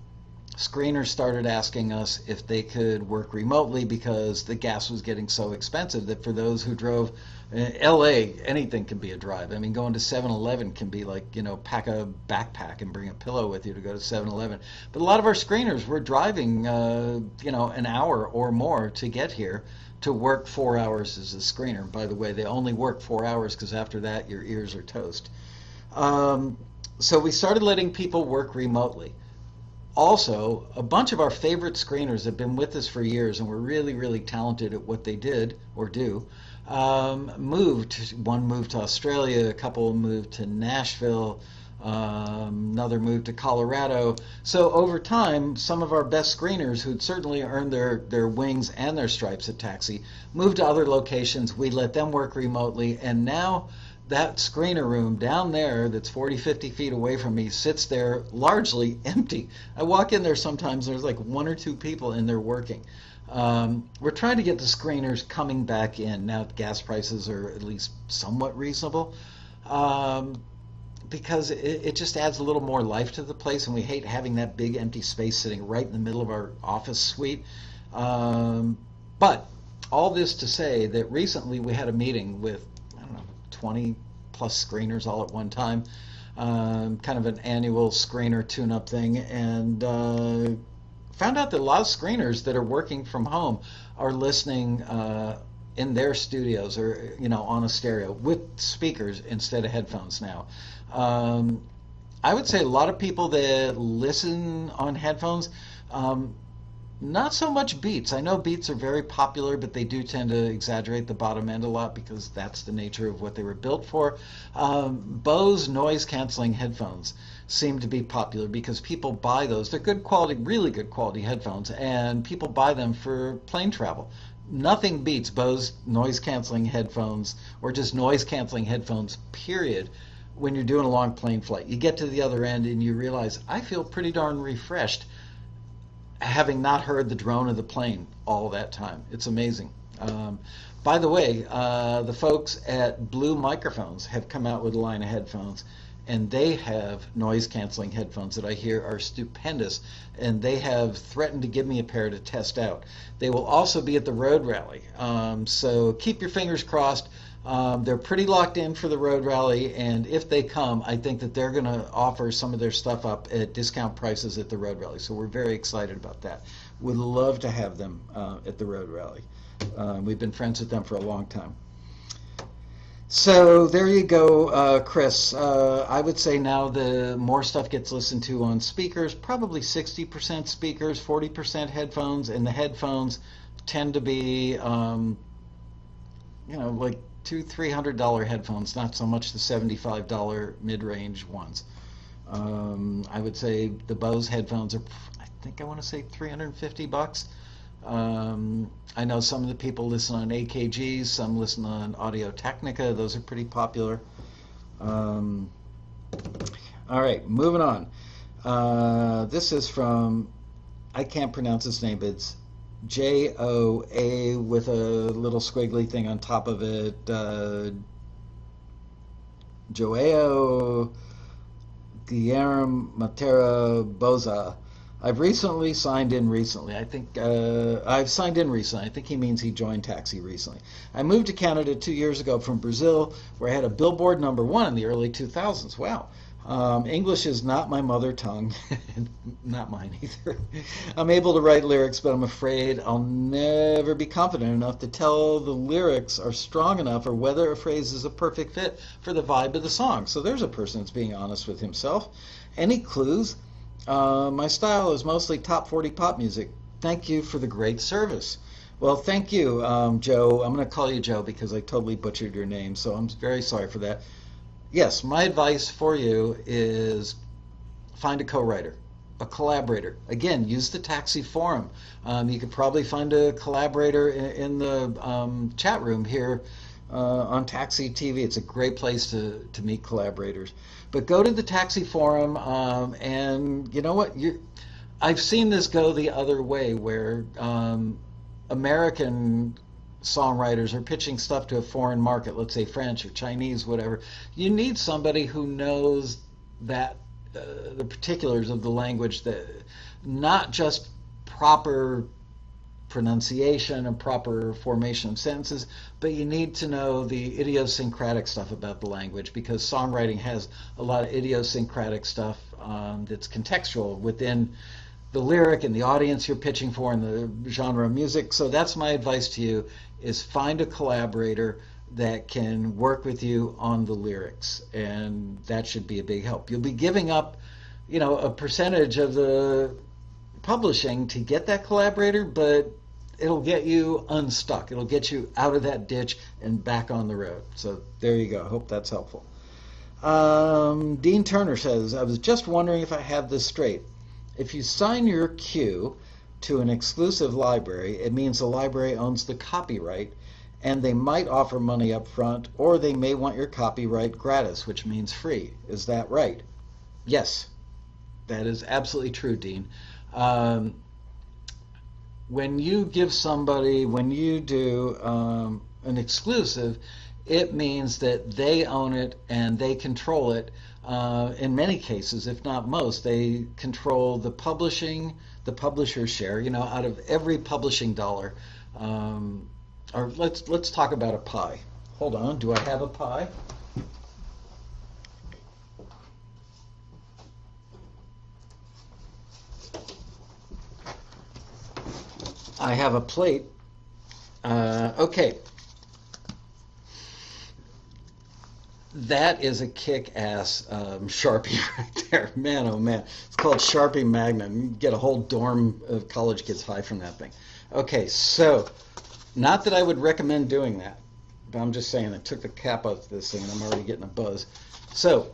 screeners started asking us if they could work remotely because the gas was getting so expensive that for those who drove LA, anything can be a drive. I mean, going to 7-Eleven can be like, pack a backpack and bring a pillow with you to go to 7-Eleven. But a lot of our screeners were driving, an hour or more to get here to work 4 hours as a screener. By the way, they only work 4 hours because after that, your ears are toast. So we started letting people work remotely. Also, a bunch of our favorite screeners have been with us for years and were really, really talented at what they did or do. Moved. One moved to Australia, a couple moved to Nashville, another moved to Colorado. So over time, some of our best screeners who'd certainly earned their wings and their stripes at Taxi moved to other locations. We let them work remotely, and now that screener room down there that's 40, 50 feet away from me sits there largely empty. I walk in there sometimes, there's like one or two people in there working. We're trying to get the screeners coming back in now that gas prices are at least somewhat reasonable, because it just adds a little more life to the place, and we hate having that big empty space sitting right in the middle of our office suite. But all this to say that recently we had a meeting with 20 plus screeners all at one time, kind of an annual screener tune-up thing, and found out that a lot of screeners that are working from home are listening in their studios or on a stereo with speakers instead of headphones now. I would say a lot of people that listen on headphones, not so much Beats. I know Beats are very popular, but they do tend to exaggerate the bottom end a lot because that's the nature of what they were built for. Bose noise-canceling headphones seem to be popular because people buy those. They're good quality, really good quality headphones, and people buy them for plane travel. Nothing beats Bose noise-canceling headphones or just noise-canceling headphones, period, when you're doing a long plane flight. You get to the other end and you realize, I feel pretty darn refreshed having not heard the drone of the plane all that time. It's amazing. Um, by the way, the folks at Blue Microphones have come out with a line of headphones, and they have noise canceling headphones that I hear are stupendous, and they have threatened to give me a pair to test out. They will also be at the Road Rally, so keep your fingers crossed. They're pretty locked in for the Road Rally, and if they come, I think that they're going to offer some of their stuff up at discount prices at the Road Rally. So we're very excited about that. Would love to have them at the Road Rally. We've been friends with them for a long time. So there you go, Chris. I would say now the more stuff gets listened to on speakers, probably 60% speakers, 40% headphones, and the headphones tend to be, like $200-300 headphones, not so much the $75 mid-range ones. I would say the Bose headphones are, I want to say $350. I know some of the people listen on AKGs, some listen on Audio Technica. Those are pretty popular. All right, moving on. This is from, I can't pronounce his name, but it's Joa with a little squiggly thing on top of it. Joao Guillermo Matera Boza. I've recently signed in recently. I think I've signed in recently. I think he means he joined Taxi recently. I moved to Canada 2 years ago from Brazil, where I had a Billboard #1 in the early 2000s. Wow. English is not my mother tongue. Not mine either. I'm able to write lyrics, but I'm afraid I'll never be confident enough to tell the lyrics are strong enough or whether a phrase is a perfect fit for the vibe of the song. So there's a person that's being honest with himself. Any clues? My style is mostly top 40 pop music. Thank you for the great service. Well, thank you, Joe. I'm going to call you Joe because I totally butchered your name, so I'm very sorry for that. Yes, my advice for you is find a co-writer, a collaborator. Again, use the Taxi forum. You could probably find a collaborator in the chat room here on Taxi TV. It's a great place to meet collaborators. But go to the Taxi forum, and you know what? I've seen this go the other way, where American songwriters are pitching stuff to a foreign market, let's say French or Chinese, whatever. You need somebody who knows that the particulars of the language, that not just proper pronunciation and proper formation of sentences, but you need to know the idiosyncratic stuff about the language, because songwriting has a lot of idiosyncratic stuff that's contextual within the lyric and the audience you're pitching for and the genre of music. So that's my advice to you, is find a collaborator that can work with you on the lyrics, and that should be a big help. You'll be giving up, a percentage of the publishing to get that collaborator, but it'll get you unstuck. It'll get you out of that ditch and back on the road. So there you go. I hope that's helpful. Dean Turner says, I was just wondering if I have this straight. If you sign your cue to an exclusive library, it means the library owns the copyright, and they might offer money up front, or they may want your copyright gratis, which means free. Is that right? Yes, that is absolutely true, Dean. When you give somebody, when you do an exclusive, it means that they own it and they control it. In many cases, if not most, they control the publishing, the publisher's share. Out of every publishing dollar, or let's talk about a pie. Hold on, do I have a pie? I have a plate. Okay. That is a kick-ass Sharpie right there. Man, oh man. It's called Sharpie Magnum. You can get a whole dorm of college kids high from that thing. Okay, so, not that I would recommend doing that, but I'm just saying I took the cap off this thing and I'm already getting a buzz. So,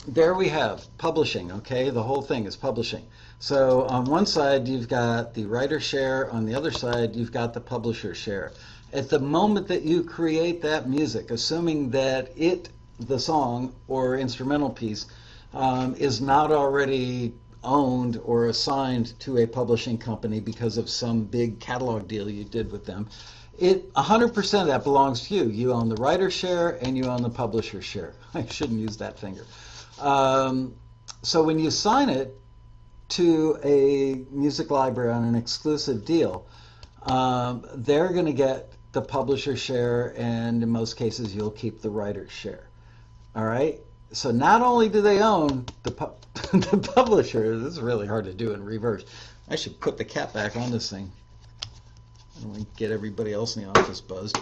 there we have publishing, okay? The whole thing is publishing. So on one side you've got the writer share, on the other side you've got the publisher share. At the moment that you create that music, assuming that the song or instrumental piece, is not already owned or assigned to a publishing company because of some big catalog deal you did with them, 100% of that belongs to you. You own the writer share and you own the publisher share. I shouldn't use that finger. So when you sign it to a music library on an exclusive deal, they're going to get the publisher share, and in most cases you'll keep the writer's share. All right? So not only do they own the the publisher, this is really hard to do in reverse. I should put the cap back on this thing. I don't want to get everybody else in the office buzzed.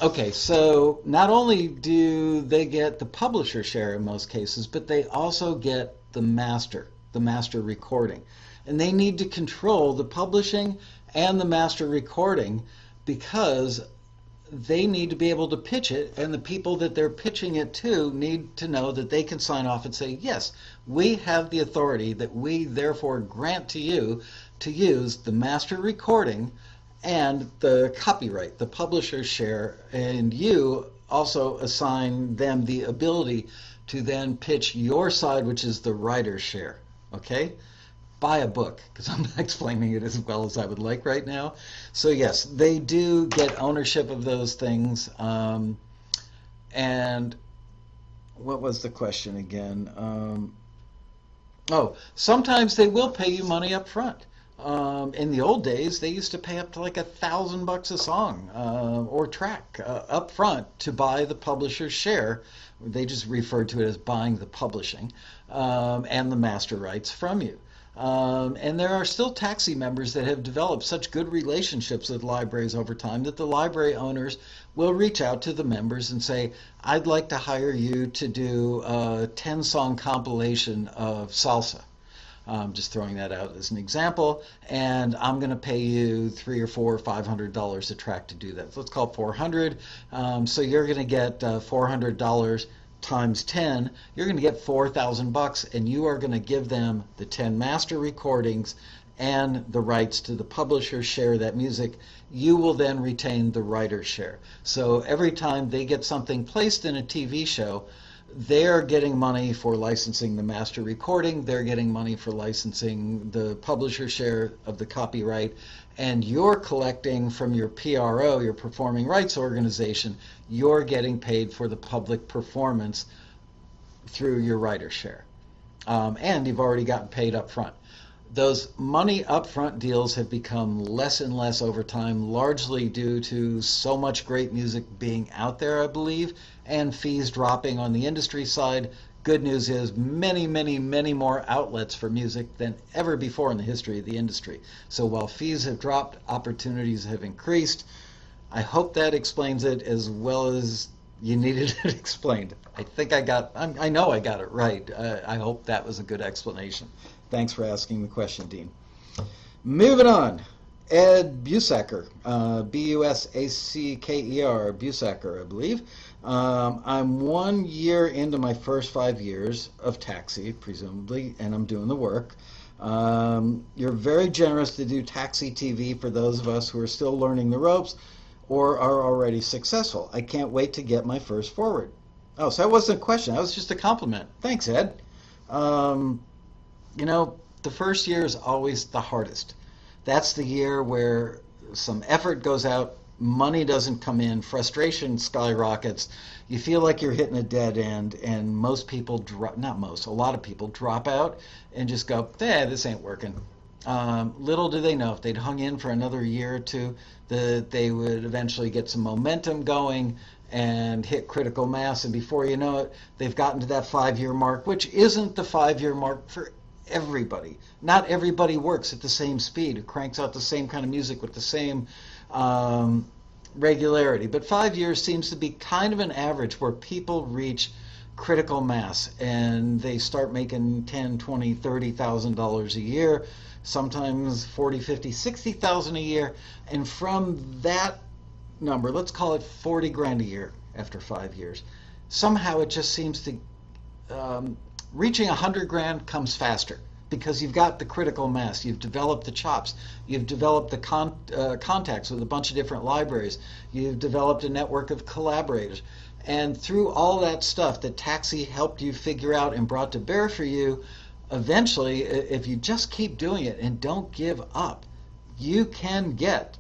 Okay, so not only do they get the publisher share in most cases, but they also get the master recording. And they need to control the publishing and the master recording because they need to be able to pitch it, and the people that they're pitching it to need to know that they can sign off and say, yes, we have the authority that we therefore grant to you to use the master recording and the copyright, the publisher's share, and you also assign them the ability to then pitch your side, which is the writer's share. Okay? Buy a book, because I'm not explaining it as well as I would like right now. So yes, they do get ownership of those things. And what was the question again? Sometimes they will pay you money up front. In the old days, they used to pay up to like $1,000 a song or track up front to buy the publisher's share. They just referred to it as buying the publishing and the master rights from you. And there are still taxi members that have developed such good relationships with libraries over time that the library owners will reach out to the members and say, I'd like to hire you to do a 10-song compilation of salsa. Just throwing that out as an example, and I'm going to pay you $300 or $400 or $500 a track to do that. So let's call it $400. So you're going to get $400 times 10. You're going to get $4,000, and you are going to give them the 10 master recordings and the rights to the publisher's share of that music. You will then retain the writer's share. So every time they get something placed in a TV show, they're getting money for licensing the master recording, they're getting money for licensing the publisher share of the copyright, and you're collecting from your PRO, your performing rights organization, you're getting paid for the public performance through your writer share. And you've already gotten paid up front. Those money upfront deals have become less and less over time, largely due to so much great music being out there, I believe, and fees dropping on the industry side. Good news is many, many, many more outlets for music than ever before in the history of the industry. So while fees have dropped, opportunities have increased. I hope that explains it as well as you needed it explained. I know I got it right. I hope that was a good explanation. Thanks for asking the question, Dean. Moving on. Ed Busacker, B-U-S-A-C-K-E-R, Busacker, I believe. I'm 1 year into my first 5 years of taxi, presumably, and I'm doing the work. You're very generous to do taxi TV for those of us who are still learning the ropes or are already successful. I can't wait to get my first forward. Oh, so that wasn't a question. That was just a compliment. Thanks, Ed. You know, the first year is always the hardest. That's the year where some effort goes out, money doesn't come in, frustration skyrockets, you feel like you're hitting a dead end, and most people drop, not most, a lot of people drop out and just go, this ain't working. Little do they know, if they'd hung in for another year or two, that they would eventually get some momentum going and hit critical mass, and before you know it, they've gotten to that 5-year mark, which isn't the 5-year mark for everybody. Not everybody works at the same speed, cranks out the same kind of music with the same regularity. But 5 years seems to be kind of an average where people reach critical mass and they start making $10, $20, $30,000 a year, sometimes 40, 50, 60,000 a year. And from that number, let's call it 40 grand a year after 5 years, somehow it just seems to reaching 100 grand comes faster because you've got the critical mass, you've developed the chops, you've developed the contacts with a bunch of different libraries, you've developed a network of collaborators, and through all that stuff that Taxi helped you figure out and brought to bear for you, Eventually, if you just keep doing it and don't give up, you can get,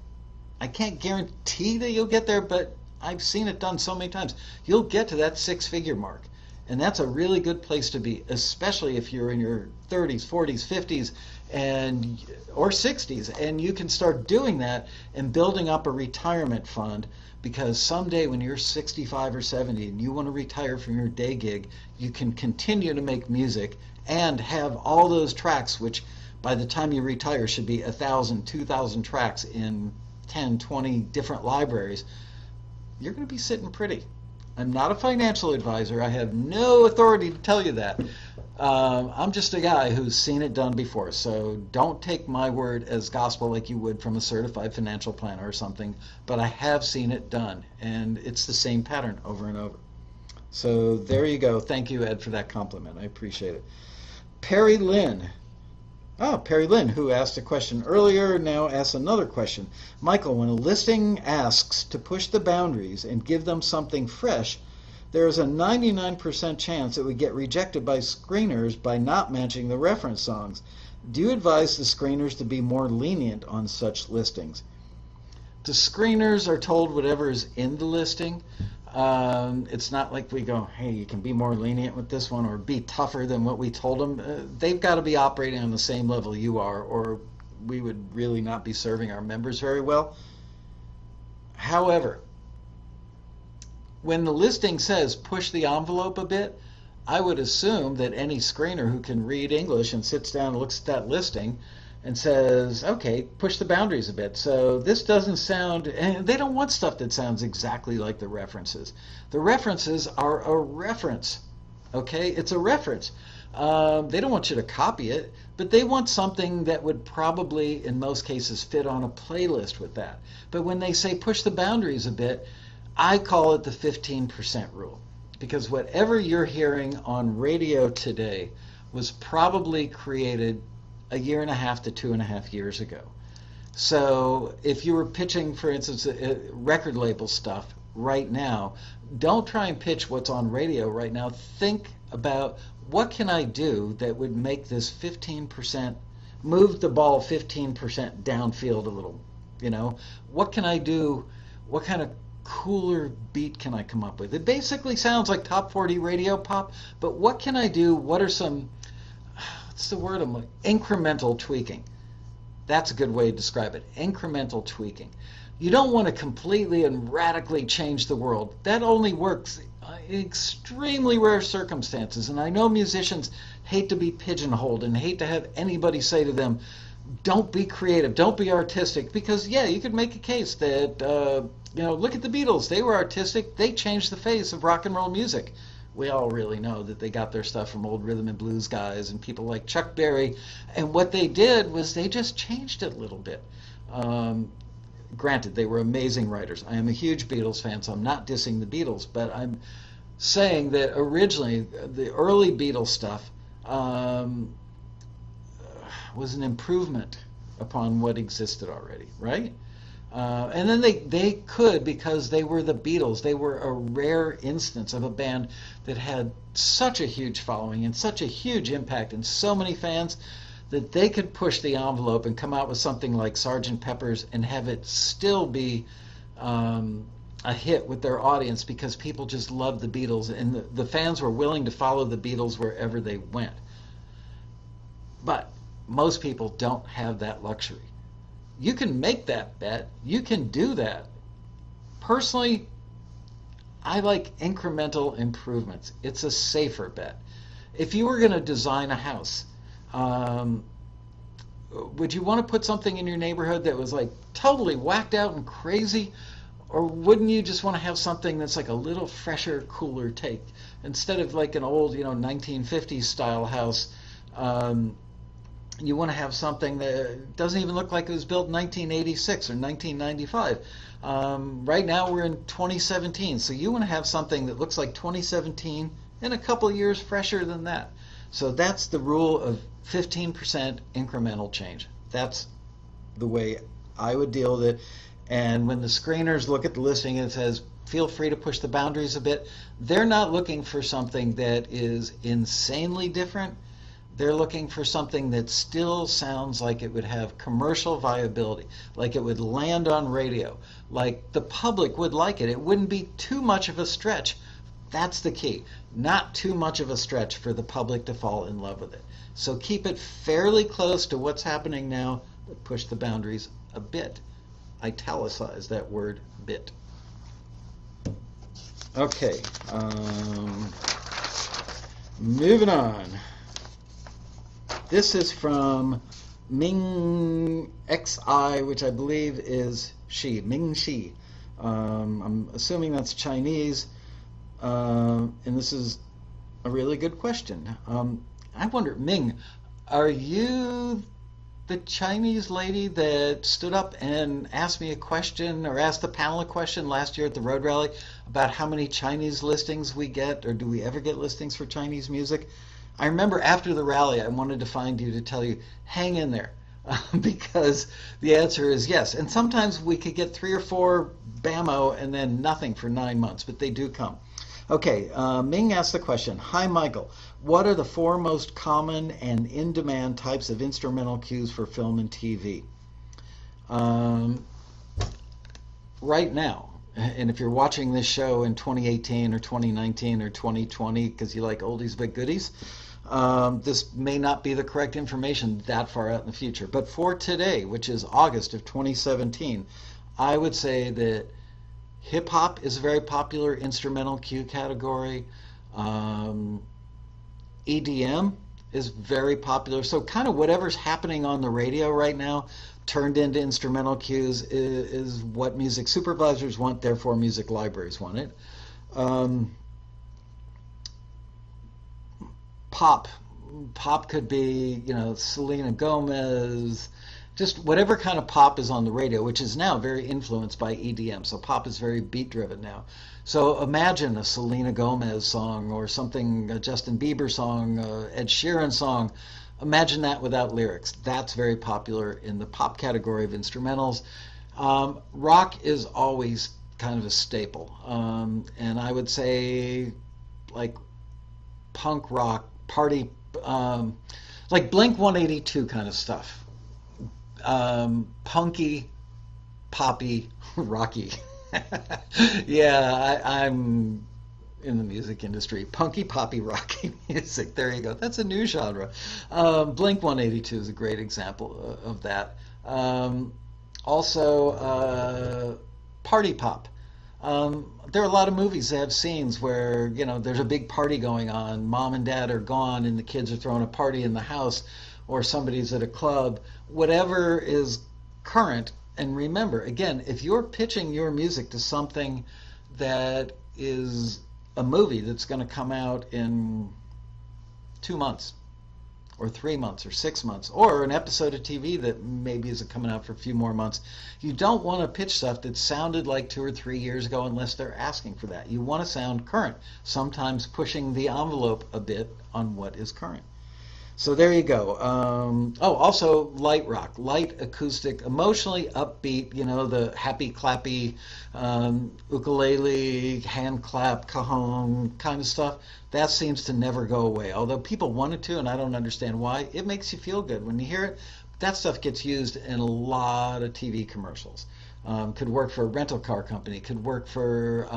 I can't guarantee that you'll get there, but I've seen it done so many times. You'll get to that six-figure mark. And that's a really good place to be, especially if you're in your 30s, 40s, 50s, and or 60s, and you can start doing that and building up a retirement fund, because someday when you're 65 or 70 and you want to retire from your day gig, you can continue to make music and have all those tracks, which by the time you retire should be 1,000, 2,000 tracks in 10, 20 different libraries. You're going to be sitting pretty. I'm not a financial advisor. I have no authority to tell you that. I'm just a guy who's seen it done before. So don't take my word as gospel like you would from a certified financial planner or something. But I have seen it done, and it's the same pattern over and over. So there you go. Thank you, Ed, for that compliment. I appreciate it. Perry Lynn. Oh, Perry Lynn, who asked a question earlier, now asks another question. Michael, when a listing asks to push the boundaries and give them something fresh, there is a 99% chance it would get rejected by screeners by not matching the reference songs. Do you advise the screeners to be more lenient on such listings? The screeners are told whatever is in the listing. It's not like we go, hey, you can be more lenient with this one or be tougher than what we told them. They've got to be operating on the same level you are, or we would really not be serving our members very well. However, when the listing says push the envelope a bit, I would assume that any screener who can read English and sits down and looks at that listing and says, okay, push the boundaries a bit. So this doesn't sound, and they don't want stuff that sounds exactly like the references. The references are a reference, okay? It's a reference. They don't want you to copy it, but they want something that would probably, in most cases, fit on a playlist with that. But when they say push the boundaries a bit, I call it the 15% rule. Because whatever you're hearing on radio today was probably created a year and a half to 2.5 years ago. So if you were pitching, for instance, record label stuff right now, don't try and pitch what's on radio right now. Think about, what can I do that would make this 15%, move the ball 15% downfield a little, you know? What can I do? What kind of cooler beat can I come up with? It basically sounds like top 40 radio pop, but what can I do? What are some, what's the word I'm like, incremental tweaking. That's a good way to describe it. Incremental tweaking. You don't want to completely and radically change the world. That only works in extremely rare circumstances. And I know musicians hate to be pigeonholed and hate to have anybody say to them, don't be creative, don't be artistic. Because, yeah, you could make a case that, look at the Beatles. They were artistic. They changed the face of rock and roll music. We all really know that they got their stuff from old rhythm and blues guys and people like Chuck Berry. And what they did was they just changed it a little bit. Granted, they were amazing writers. I am a huge Beatles fan, so I'm not dissing the Beatles, but I'm saying that originally the early Beatles stuff was an improvement upon what existed already, right? And then they could, because they were the Beatles. They were a rare instance of a band that had such a huge following and such a huge impact and so many fans that they could push the envelope and come out with something like Sgt. Pepper's and have it still be a hit with their audience, because people just loved the Beatles and the fans were willing to follow the Beatles wherever they went. But most people don't have that luxury. You can make that bet. You can do that. Personally, I like incremental improvements. It's a safer bet. If you were going to design a house, would you want to put something in your neighborhood that was like totally whacked out and crazy? Or wouldn't you just want to have something that's like a little fresher, cooler take? Instead of like an old, 1950s style house, you want to have something that doesn't even look like it was built in 1986 or 1995. Right now we're in 2017, so you want to have something that looks like 2017 and a couple of years fresher than that. So that's the rule of 15% incremental change. That's the way I would deal with it. And when the screeners look at the listing and it says, feel free to push the boundaries a bit, they're not looking for something that is insanely different. They're looking for something that still sounds like it would have commercial viability, like it would land on radio, like the public would like it. It wouldn't be too much of a stretch. That's the key. Not too much of a stretch for the public to fall in love with it. So keep it fairly close to what's happening now, but push the boundaries a bit. Italicize that word bit. Okay, moving on. This is from Ming XI, which I believe is she, Ming Shi. I'm assuming that's Chinese, and this is a really good question. I wonder, Ming, are you the Chinese lady that stood up and asked me a question or asked the panel a question last year at the Road Rally about how many Chinese listings we get, or do we ever get listings for Chinese music? I remember after the rally I wanted to find you to tell you, hang in there, because the answer is yes. And sometimes we could get 3 or 4 BAMO and then nothing for 9 months, but they do come. Okay, Ming asked the question, hi Michael, what are the 4 most common and in-demand types of instrumental cues for film and TV? Right now, and if you're watching this show in 2018 or 2019 or 2020 because you like oldies but goodies, this may not be the correct information that far out in the future. But for today, which is August of 2017, I would say that hip-hop is a very popular instrumental cue category. EDM is very popular. So kind of whatever's happening on the radio right now turned into instrumental cues is what music supervisors want, therefore music libraries want it. Pop could be, Selena Gomez, just whatever kind of pop is on the radio, which is now very influenced by EDM. So pop is very beat driven now. So imagine a Selena Gomez song or something, a Justin Bieber song, Ed Sheeran song. Imagine that without lyrics. That's very popular in the pop category of instrumentals. Rock is always kind of a staple. And I would say like punk rock, party, like Blink 182 kind of stuff. Punky, poppy, rocky. Yeah, I'm in the music industry. Punky, poppy, rocky music. There you go. That's a new genre. Blink 182 is a great example of that. Also, party pop. There are a lot of movies that have scenes where, there's a big party going on. Mom and dad are gone and the kids are throwing a party in the house, or somebody's at a club. Whatever is current. And remember, again, if you're pitching your music to something that is a movie that's going to come out in 2 months or 3 months or 6 months, or an episode of TV that maybe isn't coming out for a few more months, you don't want to pitch stuff that sounded like 2 or 3 years ago unless they're asking for that. You want to sound current, sometimes pushing the envelope a bit on what is current. So there you go. Also light rock, light acoustic, emotionally upbeat, the happy clappy ukulele, hand clap, cajon kind of stuff. That seems to never go away. Although people want it to, and I don't understand why. It makes you feel good when you hear it. That stuff gets used in a lot of TV commercials. Could work for a rental car company, could work for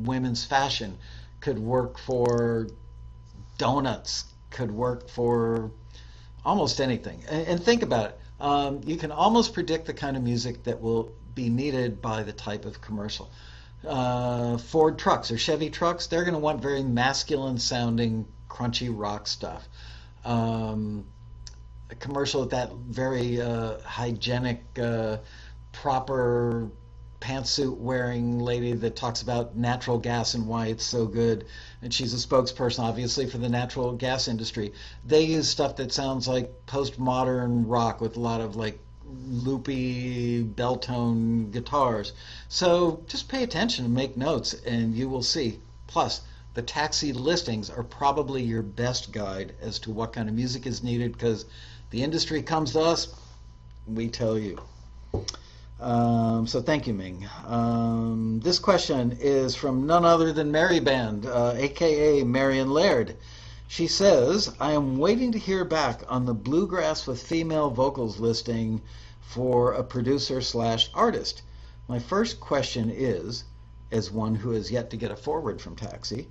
women's fashion, could work for donuts, could work for almost anything. And think about it. You can almost predict the kind of music that will be needed by the type of commercial. Ford trucks or Chevy trucks, they're going to want very masculine sounding, crunchy rock stuff. A commercial with that very hygienic, proper pantsuit wearing lady that talks about natural gas and why it's so good, and she's a spokesperson obviously for the natural gas industry. They use stuff that sounds like postmodern rock with a lot of like loopy bell tone guitars. So just pay attention and make notes and you will see. Plus the taxi listings are probably your best guide as to what kind of music is needed, because the industry comes to us, we tell you. So thank you, Ming. This question is from none other than Mary Band, aka Marion Laird. She says, I am waiting to hear back on the bluegrass with female vocals listing for a producer slash artist. My first question is, as one who has yet to get a forward from Taxi,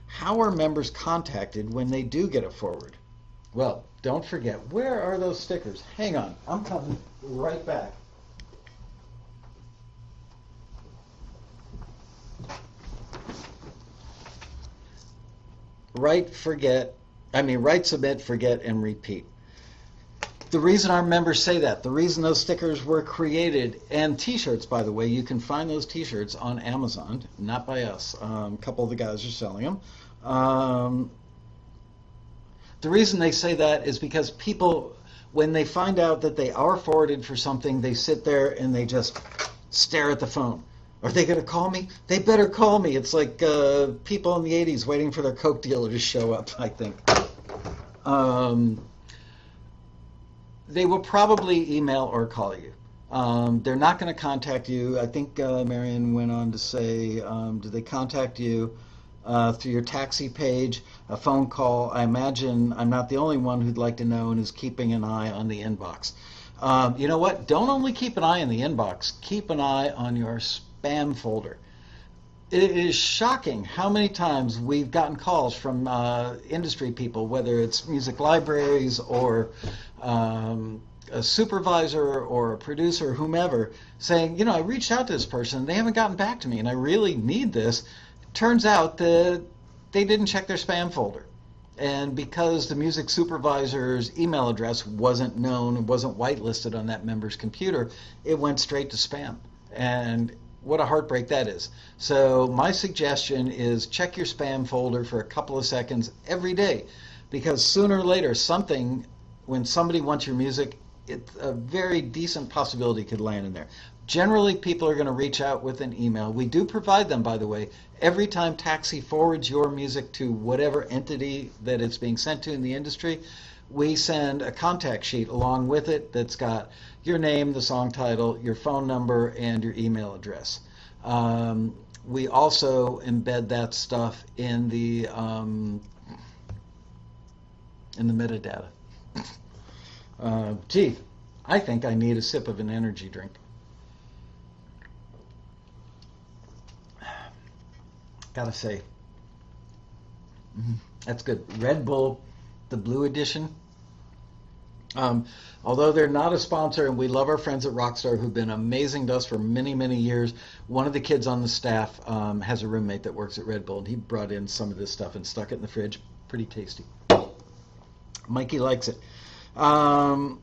how are members contacted when they do get a forward? Well, don't forget, where are those stickers? Hang on, I'm coming right back. Write, submit, forget, and repeat. The reason our members say that, the reason those stickers were created, and t-shirts, by the way, you can find those t-shirts on Amazon, not by us. A couple of the guys are selling them. The reason they say that is because people, when they find out that they are forwarded for something, they sit there and they just stare at the phone. Are they going to call me? They better call me. It's like people in the 80s waiting for their Coke dealer to show up, I think. They will probably email or call you. They're not going to contact you. I think Marion went on to say, do they contact you through your Taxi page, a phone call? I imagine I'm not the only one who'd like to know and is keeping an eye on the inbox. You know what? Don't only keep an eye on the inbox. Keep an eye on your spam folder. It is shocking how many times we've gotten calls from industry people, whether it's music libraries or a supervisor or a producer, whomever, saying, I reached out to this person, they haven't gotten back to me, and I really need this. Turns out that they didn't check their spam folder. And because the music supervisor's email address wasn't known, wasn't whitelisted on that member's computer, it went straight to spam. And what a heartbreak that is. So my suggestion is check your spam folder for a couple of seconds every day, because sooner or later when somebody wants your music, it's a very decent possibility could land in there. Generally, people are going to reach out with an email. We do provide them, by the way. Every time Taxi forwards your music to whatever entity that it's being sent to in the industry, we send a contact sheet along with it that's got your name, the song title, your phone number, and your email address. We also embed that stuff in the metadata. Gee, I think I need a sip of an energy drink. Gotta say, that's good. Red Bull, the Blue Edition. Although they're not a sponsor, and we love our friends at Rockstar who've been amazing to us for many, many years. One of the kids on the staff has a roommate that works at Red Bull, and he brought in some of this stuff and stuck it in the fridge. Pretty tasty. Mikey likes it. Where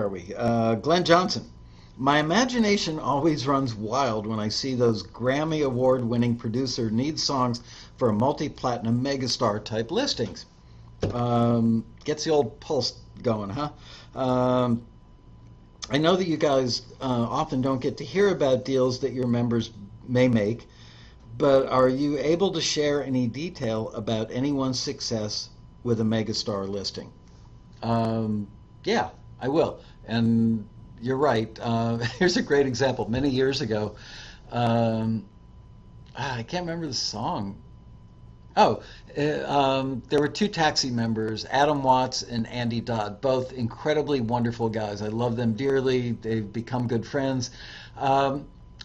are we? Glenn Johnson. My imagination always runs wild when I see those Grammy Award-winning producer need songs for a multi-platinum megastar type listings. Gets the old pulse going, huh? I know that you guys often don't get to hear about deals that your members may make, but are you able to share any detail about anyone's success with a megastar listing? Yeah, I will. And you're right. Here's a great example. Many years ago, I can't remember the song. There were two Taxi members, Adam Watts and Andy Dodd, both incredibly wonderful guys. I love them dearly. They've become good friends.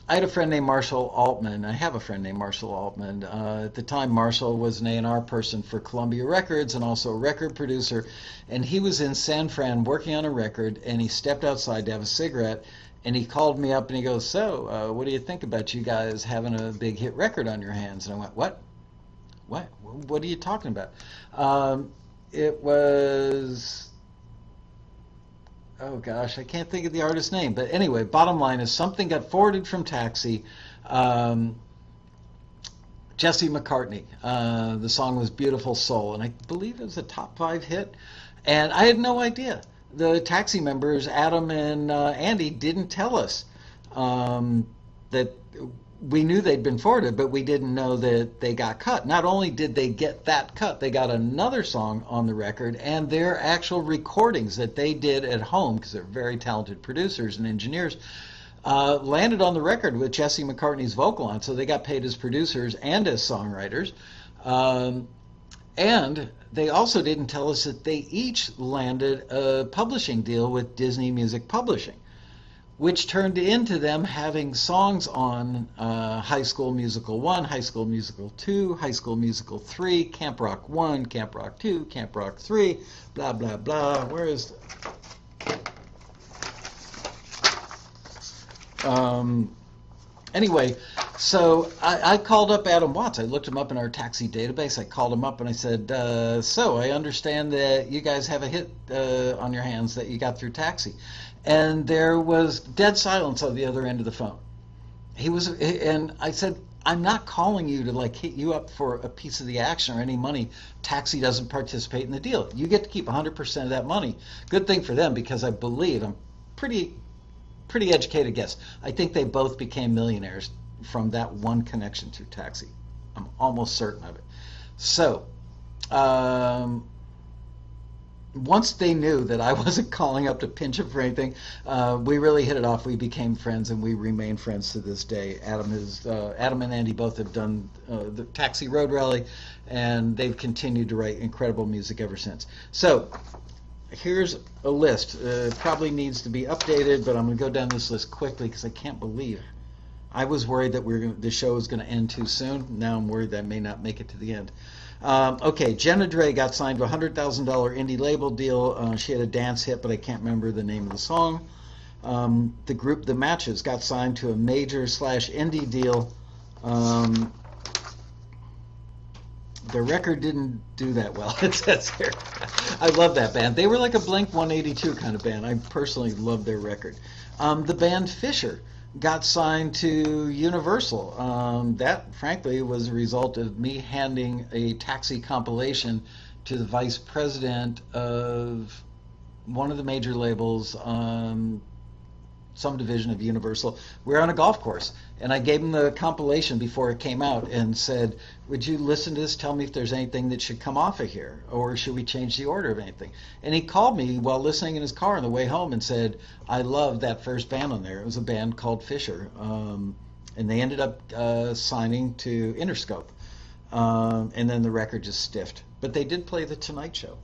I had a friend named Marshall Altman. I have a friend named Marshall Altman. At the time, Marshall was an A&R person for Columbia Records and also a record producer. And he was in San Fran working on a record, and he stepped outside to have a cigarette. And he called me up and he goes, so what do you think about you guys having a big hit record on your hands? And I went, what? What are you talking about? It was... Oh gosh, I can't think of the artist's name. But anyway, bottom line is something got forwarded from Taxi. Jesse McCartney. The song was Beautiful Soul, and I believe it was a top 5 hit. And I had no idea. The Taxi members, Adam and Andy, didn't tell us that we knew they'd been forwarded, but we didn't know that they got cut. Not only did they get that cut, they got another song on the record, and their actual recordings that they did at home, because they're very talented producers and engineers, landed on the record with Jesse McCartney's vocal on, so they got paid as producers and as songwriters. Um, and they also didn't tell us that they each landed a publishing deal with Disney Music Publishing, which turned into them having songs on High School Musical 1, High School Musical 2, High School Musical 3, Camp Rock 1, Camp Rock 2, Camp Rock 3, blah, blah, blah. Where is... Anyway, so I called up Adam Watts. I looked him up in our taxi database. I called him up and I said, so I understand that you guys have a hit on your hands that you got through taxi. And there was dead silence on the other end of the phone. And I said, I'm not calling you to like hit you up for a piece of the action or any money. Taxi doesn't participate in the deal. You get to keep 100% of that money. Good thing for them, because I believe, I'm pretty educated guess, I think they both became millionaires from that one connection through taxi. I'm almost certain of it. So once they knew that I wasn't calling up to pinch them for anything, we really hit it off. We became friends, and we remain friends to this day. Adam and Andy both have done the Taxi Road Rally, and they've continued to write incredible music ever since. So here's a list. Probably needs to be updated, but I'm going to go down this list quickly because I can't believe. I was worried that the show was going to end too soon. Now I'm worried that I may not make it to the end. Okay, Jenna Dre got signed to a $100,000 indie label deal. She had a dance hit, but I can't remember the name of the song. The group The Matches got signed to a major/indie deal. Their record didn't do that well, it says here. I love that band. They were like a Blink-182 kind of band. I personally love their record. The band Fisher got signed to Universal. That, frankly, was a result of me handing a Taxi compilation to the vice president of one of the major labels, some division of Universal. We were on a golf course, and I gave him the compilation before it came out and said, would you listen to this, tell me if there's anything that should come off of here, or should we change the order of anything? And he called me while listening in his car on the way home and said, I love that first band on there. It was a band called Fisher, and they ended up signing to Interscope, and then the record just stiffed. But they did play The Tonight Show.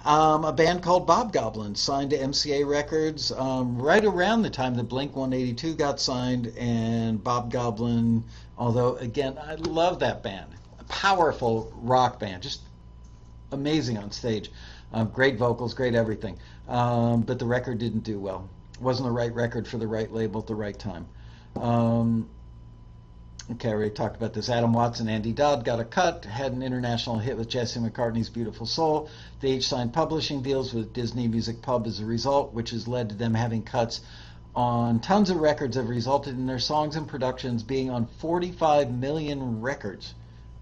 A band called Bob Goblin signed to MCA Records right around the time that Blink-182 got signed, and Bob Goblin, although, again, I love that band. A powerful rock band, just amazing on stage. Great vocals, great everything. But the record didn't do well. It wasn't the right record for the right label at the right time. Okay, I already talked about this. Adam Watts and Andy Dodd got a cut, had an international hit with Jesse McCartney's Beautiful Soul. They each signed publishing deals with Disney Music Pub as a result, which has led to them having cuts on tons of records that have resulted in their songs and productions being on 45 million records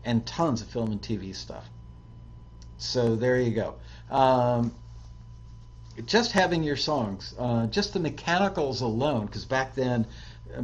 and tons of film and TV stuff. So there you go. Just having your songs, just the mechanicals alone, because back then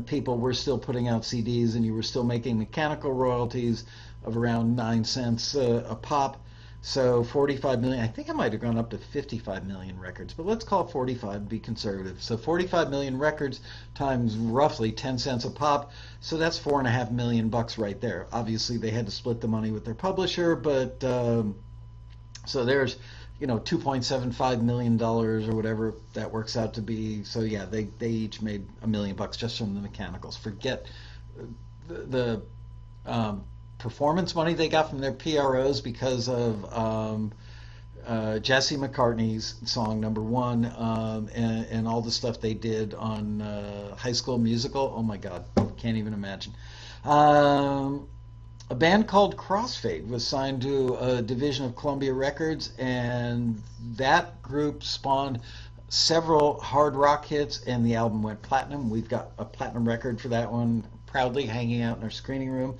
people were still putting out CDs and you were still making mechanical royalties of around 9 cents a pop. So 45 million, I think I might have gone up to 55 million records, but let's call it 45 to be conservative. So 45 million records times roughly 10 cents a pop, so that's $4.5 million right there. Obviously they had to split the money with their publisher, but so there's, $2.75 million or whatever that works out to be. So yeah, they each made $1 million just from the mechanicals. Forget the performance money they got from their PROs because of Jesse McCartney's song number 1 and all the stuff they did on High School Musical. Oh my God, can't even imagine. A band called Crossfade was signed to a division of Columbia Records, and that group spawned several hard rock hits, and the album went platinum. We've got a platinum record for that one, proudly hanging out in our screening room.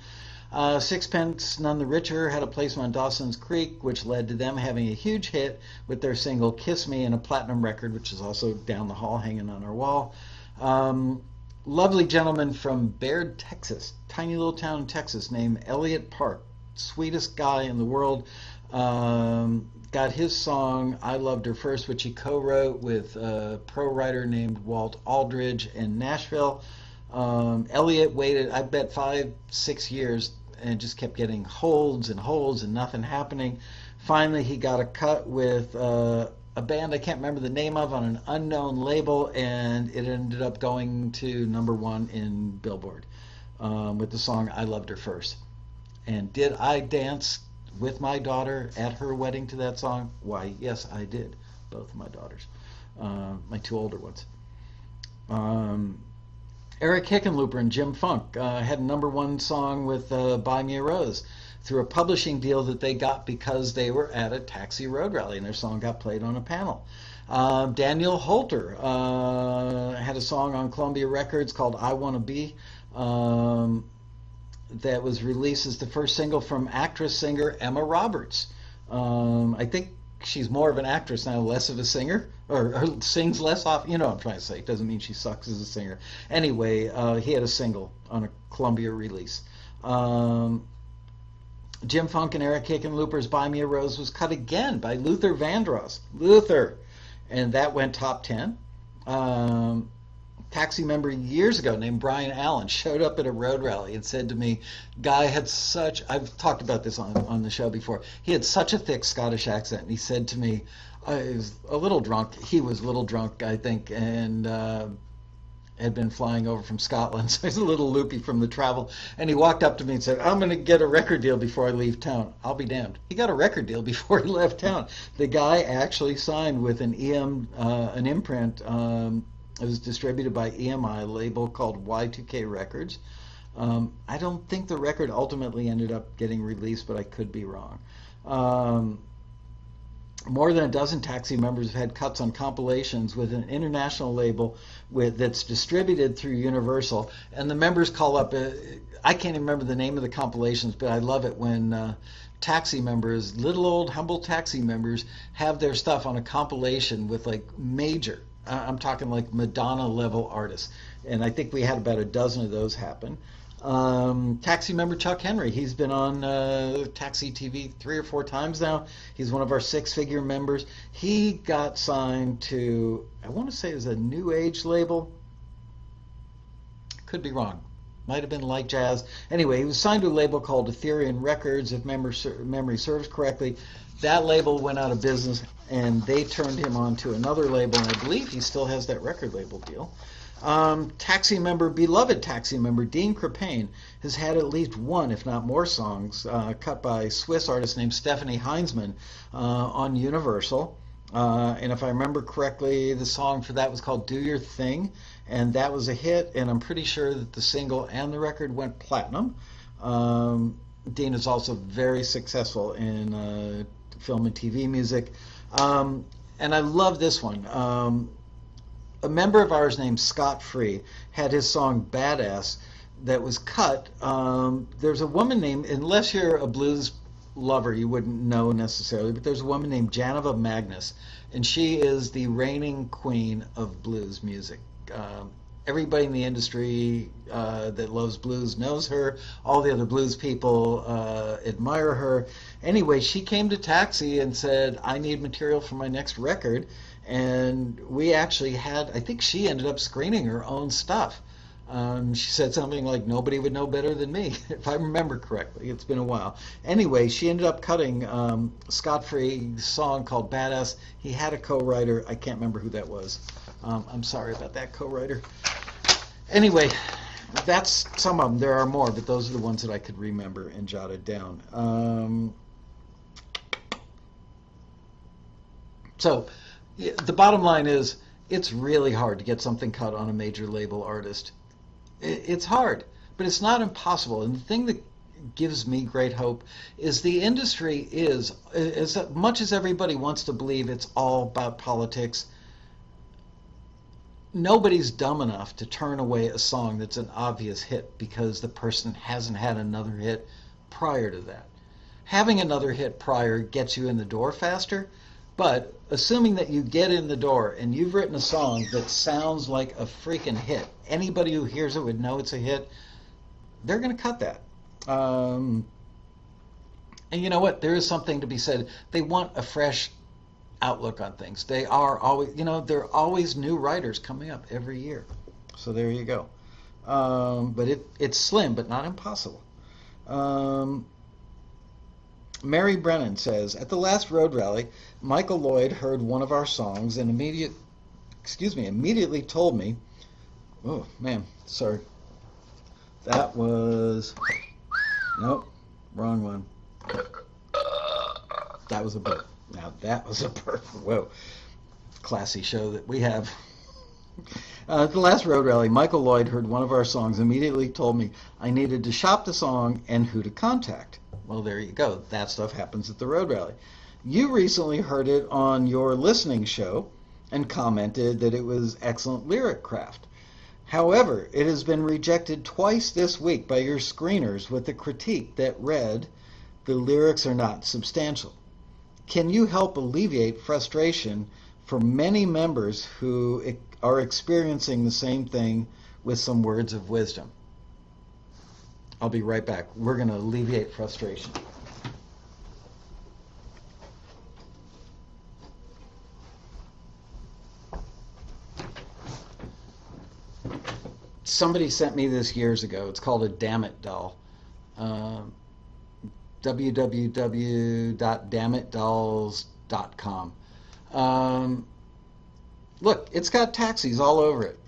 Sixpence None the Richer had a placement on Dawson's Creek, which led to them having a huge hit with their single Kiss Me, and a platinum record, which is also down the hall hanging on our wall. Lovely gentleman from Baird, Texas, tiny little town in Texas, named Elliot Park, sweetest guy in the world. Got his song I Loved Her First, which he co-wrote with a pro writer named Walt Aldridge in Nashville. Elliot waited, I bet, 5-6 years and just kept getting holds and holds and nothing happening. Finally, he got a cut with a band I can't remember the name of on an unknown label, and it ended up going to #1 in Billboard with the song "I Loved Her First." And did I dance with my daughter at her wedding to that song? Why, yes, I did. Both of my daughters, my 2 older ones. Eric Hickenlooper and Jim Funk had a #1 song with "Buy Me a Rose" through a publishing deal that they got because they were at a Taxi Road Rally and their song got played on a panel. Daniel Holter had a song on Columbia Records called "I Wanna Be." That was released as the first single from actress-singer Emma Roberts. I think she's more of an actress now, less of a singer, or sings less often. You know what I'm trying to say. It doesn't mean she sucks as a singer. Anyway, he had a single on a Columbia release. Jim Funk and Eric Hickenlooper's "Buy Me a Rose" was cut again by Luther Vandross. Luther! And that went top 10. Taxi member years ago named Brian Allen showed up at a road rally and said to me, guy had such, I've talked about this on the show before, he had such a thick Scottish accent, and he said to me, I was a little drunk, he was a little drunk, I think, and had been flying over from Scotland, so he's a little loopy from the travel, and he walked up to me and said, I'm going to get a record deal before I leave town. I'll be damned. He got a record deal before he left town. The guy actually signed with an imprint. It was distributed by EMI, a label called Y2K Records. I don't think the record ultimately ended up getting released, but I could be wrong. More than a dozen Taxi members have had cuts on compilations with an international label that's distributed through Universal, and the members call up. I can't even remember the name of the compilations, but I love it when Taxi members, little old humble Taxi members, have their stuff on a compilation with like major. I'm talking like Madonna level artists, and I think we had about a dozen of those happen. Taxi member Chuck Henry, he's been on Taxi TV 3 or 4 times now. He's one of our 6-figure members. He got signed to, I want to say it was a New Age label. Could be wrong. Might have been Light Jazz. Anyway, he was signed to a label called Ethereum Records, if memory serves correctly. That label went out of business, and they turned him on to another label, and I believe he still has that record label deal. Beloved Taxi member Dean Krapane has had at least one, if not more, songs cut by a Swiss artist named Stephanie Heinzmann on Universal. And if I remember correctly, the song for that was called Do Your Thing, and that was a hit, and I'm pretty sure that the single and the record went platinum. Dean is also very successful in film and TV music. And I love this one. A member of ours named Scott Free had his song Badass that was cut. There's a woman named, unless you're a blues lover, you wouldn't know necessarily, but there's a woman named Janova Magnus, and she is the reigning queen of blues music. Everybody in the industry that loves blues knows her. All the other blues people admire her. Anyway, she came to Taxi and said, I need material for my next record. And we actually had, I think she ended up screening her own stuff. She said something like, nobody would know better than me, if I remember correctly. It's been a while. Anyway, she ended up cutting Scott Free's song called Badass. He had a co-writer. I can't remember who that was. I'm sorry about that co-writer. Anyway, that's some of them. There are more, but those are the ones that I could remember and jotted down. So the bottom line is, it's really hard to get something cut on a major label artist. It's hard, but it's not impossible. And the thing that gives me great hope is the industry is, as much as everybody wants to believe it's all about politics, nobody's dumb enough to turn away a song that's an obvious hit because the person hasn't had another hit prior to that. Having another hit prior gets you in the door faster, but assuming that you get in the door and you've written a song that sounds like a freaking hit, anybody who hears it would know it's a hit, they're going to cut that. And you know what? There is something to be said. They want a fresh outlook on things. They are always, there are always new writers coming up every year. So there you go. But it's slim, but not impossible. Um, Mary Brennan says, at the last road rally, Michael Lloyd heard one of our songs and immediately told me, oh man, sorry, that was, nope, wrong one. That was a burp. Now that was a burp. Whoa, classy show that we have. At the last road rally, Michael Lloyd heard one of our songs, immediately told me I needed to shop the song and who to contact. Well, there you go. That stuff happens at the road rally. You recently heard it on your listening show and commented that it was excellent lyric craft. However, it has been rejected twice this week by your screeners with a critique that read, the lyrics are not substantial. Can you help alleviate frustration for many members who are experiencing the same thing with some words of wisdom? I'll be right back. We're going to alleviate frustration. Somebody sent me this years ago. It's called a Damn It doll. www.dammitdolls.com. Look, it's got taxis all over it.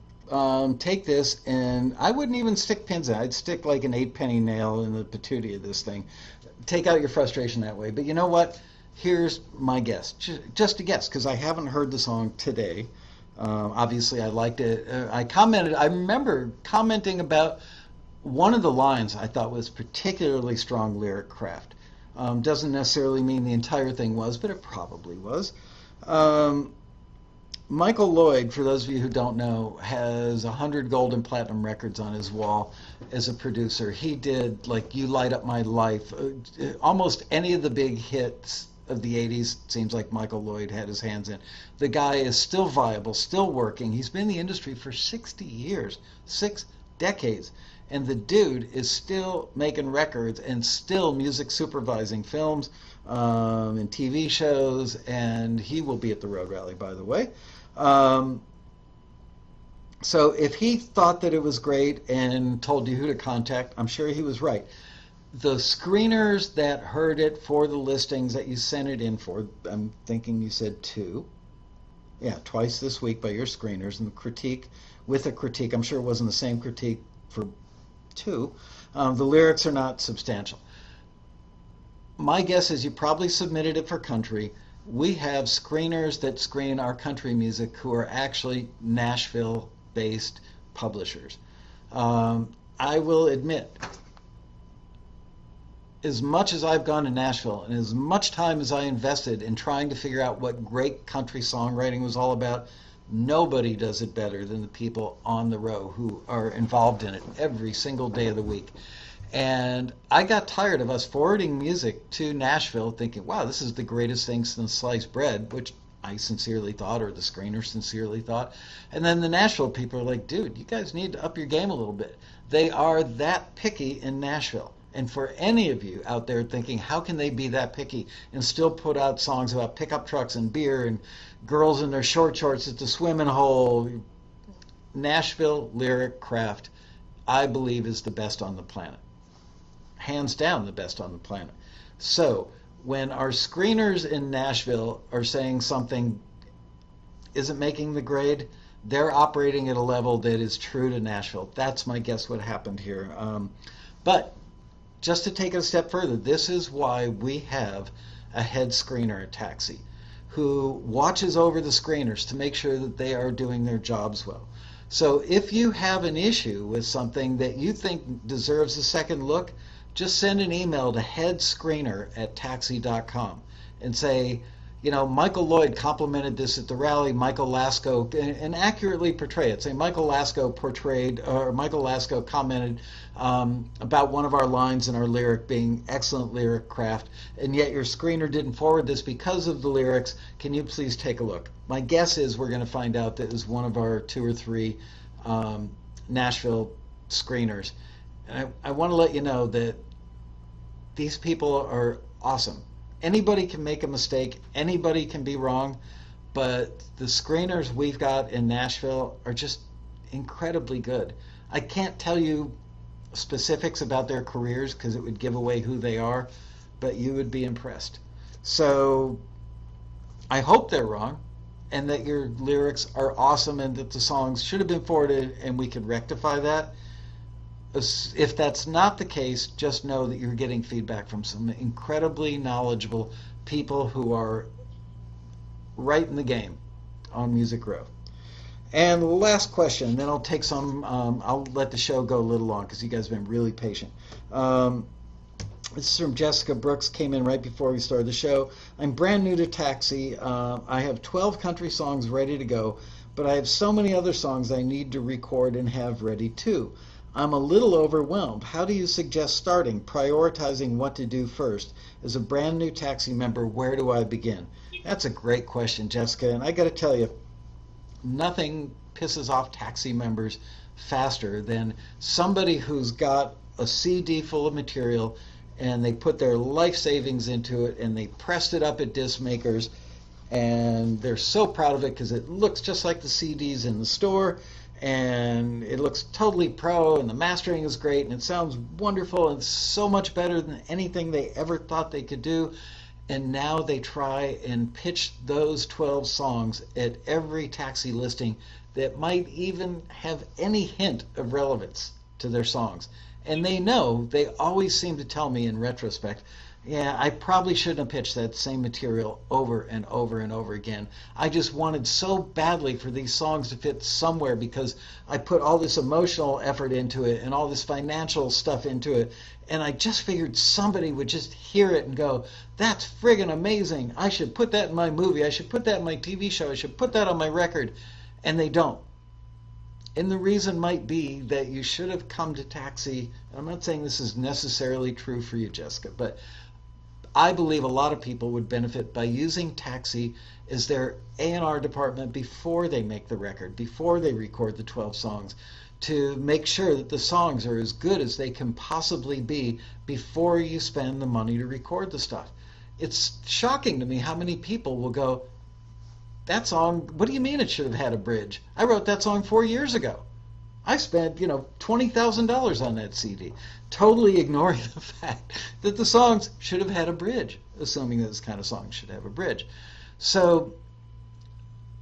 Take this, and I wouldn't even stick pins in it. I'd stick like an 8-penny nail in the patootie of this thing. Take out your frustration that way. But you know what? Here's my guess. Just a guess, because I haven't heard the song today. Obviously, I liked it. I remember commenting about one of the lines I thought was particularly strong lyric craft. Doesn't necessarily mean the entire thing was, but it probably was. Michael Lloyd, for those of you who don't know, has 100 gold and platinum records on his wall as a producer. He did, like, You Light Up My Life. Almost any of the big hits of the 80s seems like Michael Lloyd had his hands in. The guy is still viable, still working. He's been in the industry for 60 years, 6 decades. And the dude is still making records and still music supervising films and TV shows. And he will be at the Road Rally, by the way. So if he thought that it was great and told you who to contact, I'm sure he was right. The screeners that heard it for the listings that you sent it in for, I'm thinking you said 2. Yeah, twice this week by your screeners, and the critique, with a critique, I'm sure it wasn't the same critique for 2. The lyrics are not substantial. My guess is you probably submitted it for country. We have screeners that screen our country music who are actually Nashville-based publishers. I will admit, as much as I've gone to Nashville and as much time as I invested in trying to figure out what great country songwriting was all about, nobody does it better than the people on the row who are involved in it every single day of the week. And I got tired of us forwarding music to Nashville thinking, wow, this is the greatest thing since sliced bread, which I sincerely thought, or the screener sincerely thought. And then the Nashville people are like, dude, you guys need to up your game a little bit. They are that picky in Nashville. And for any of you out there thinking, how can they be that picky and still put out songs about pickup trucks and beer and girls in their short shorts at the swimming hole? Nashville lyric craft, I believe, is the best on the planet. Hands down the best on the planet. So when our screeners in Nashville are saying something isn't making the grade, they're operating at a level that is true to Nashville. That's my guess what happened here. But just to take it a step further, this is why we have a head screener at Taxi who watches over the screeners to make sure that they are doing their jobs well. So if you have an issue with something that you think deserves a second look, just send an email to headscreener@taxi.com and say, you know, Michael Lloyd complimented this at the rally. Michael Lasko, and accurately portray it. Say Michael Lasko commented about one of our lines in our lyric being excellent lyric craft, and yet your screener didn't forward this because of the lyrics. Can you please take a look? My guess is we're going to find out that it was one of our 2 or 3 Nashville screeners. And I want to let you know that these people are awesome. Anybody can make a mistake, anybody can be wrong, but the screeners we've got in Nashville are just incredibly good. I can't tell you specifics about their careers because it would give away who they are, but you would be impressed. So I hope they're wrong and that your lyrics are awesome and that the songs should have been forwarded and we could rectify that. If that's not the case, just know that you're getting feedback from some incredibly knowledgeable people who are right in the game on Music Row. And the last question, then I'll take some, I'll let the show go a little long because you guys have been really patient. This is from Jessica Brooks, came in right before we started the show. I'm brand new to Taxi. I have 12 country songs ready to go, but I have so many other songs I need to record and have ready too. I'm a little overwhelmed. How do you suggest starting, prioritizing what to do first? As a brand new Taxi member, where do I begin? That's a great question, Jessica, and I got to tell you, nothing pisses off Taxi members faster than somebody who's got a CD full of material and they put their life savings into it and they pressed it up at disc makers and they're so proud of it because it looks just like the CDs in the store and it looks totally pro and the mastering is great and it sounds wonderful and so much better than anything they ever thought they could do. And now they try and pitch those 12 songs at every Taxi listing that might even have any hint of relevance to their songs. And they know, they always seem to tell me in retrospect, yeah, I probably shouldn't have pitched that same material over and over and over again. I just wanted so badly for these songs to fit somewhere because I put all this emotional effort into it and all this financial stuff into it. And I just figured somebody would just hear it and go, that's friggin' amazing. I should put that in my movie. I should put that in my TV show. I should put that on my record. And they don't. And the reason might be that you should have come to Taxi. I'm not saying this is necessarily true for you, Jessica, but I believe a lot of people would benefit by using Taxi as their A&R department before they make the record, before they record the 12 songs, to make sure that the songs are as good as they can possibly be before you spend the money to record the stuff. It's shocking to me how many people will go, that song, what do you mean it should have had a bridge? I wrote that song 4 years ago. I spent, $20,000 on that CD, totally ignoring the fact that the songs should have had a bridge, assuming that this kind of song should have a bridge. So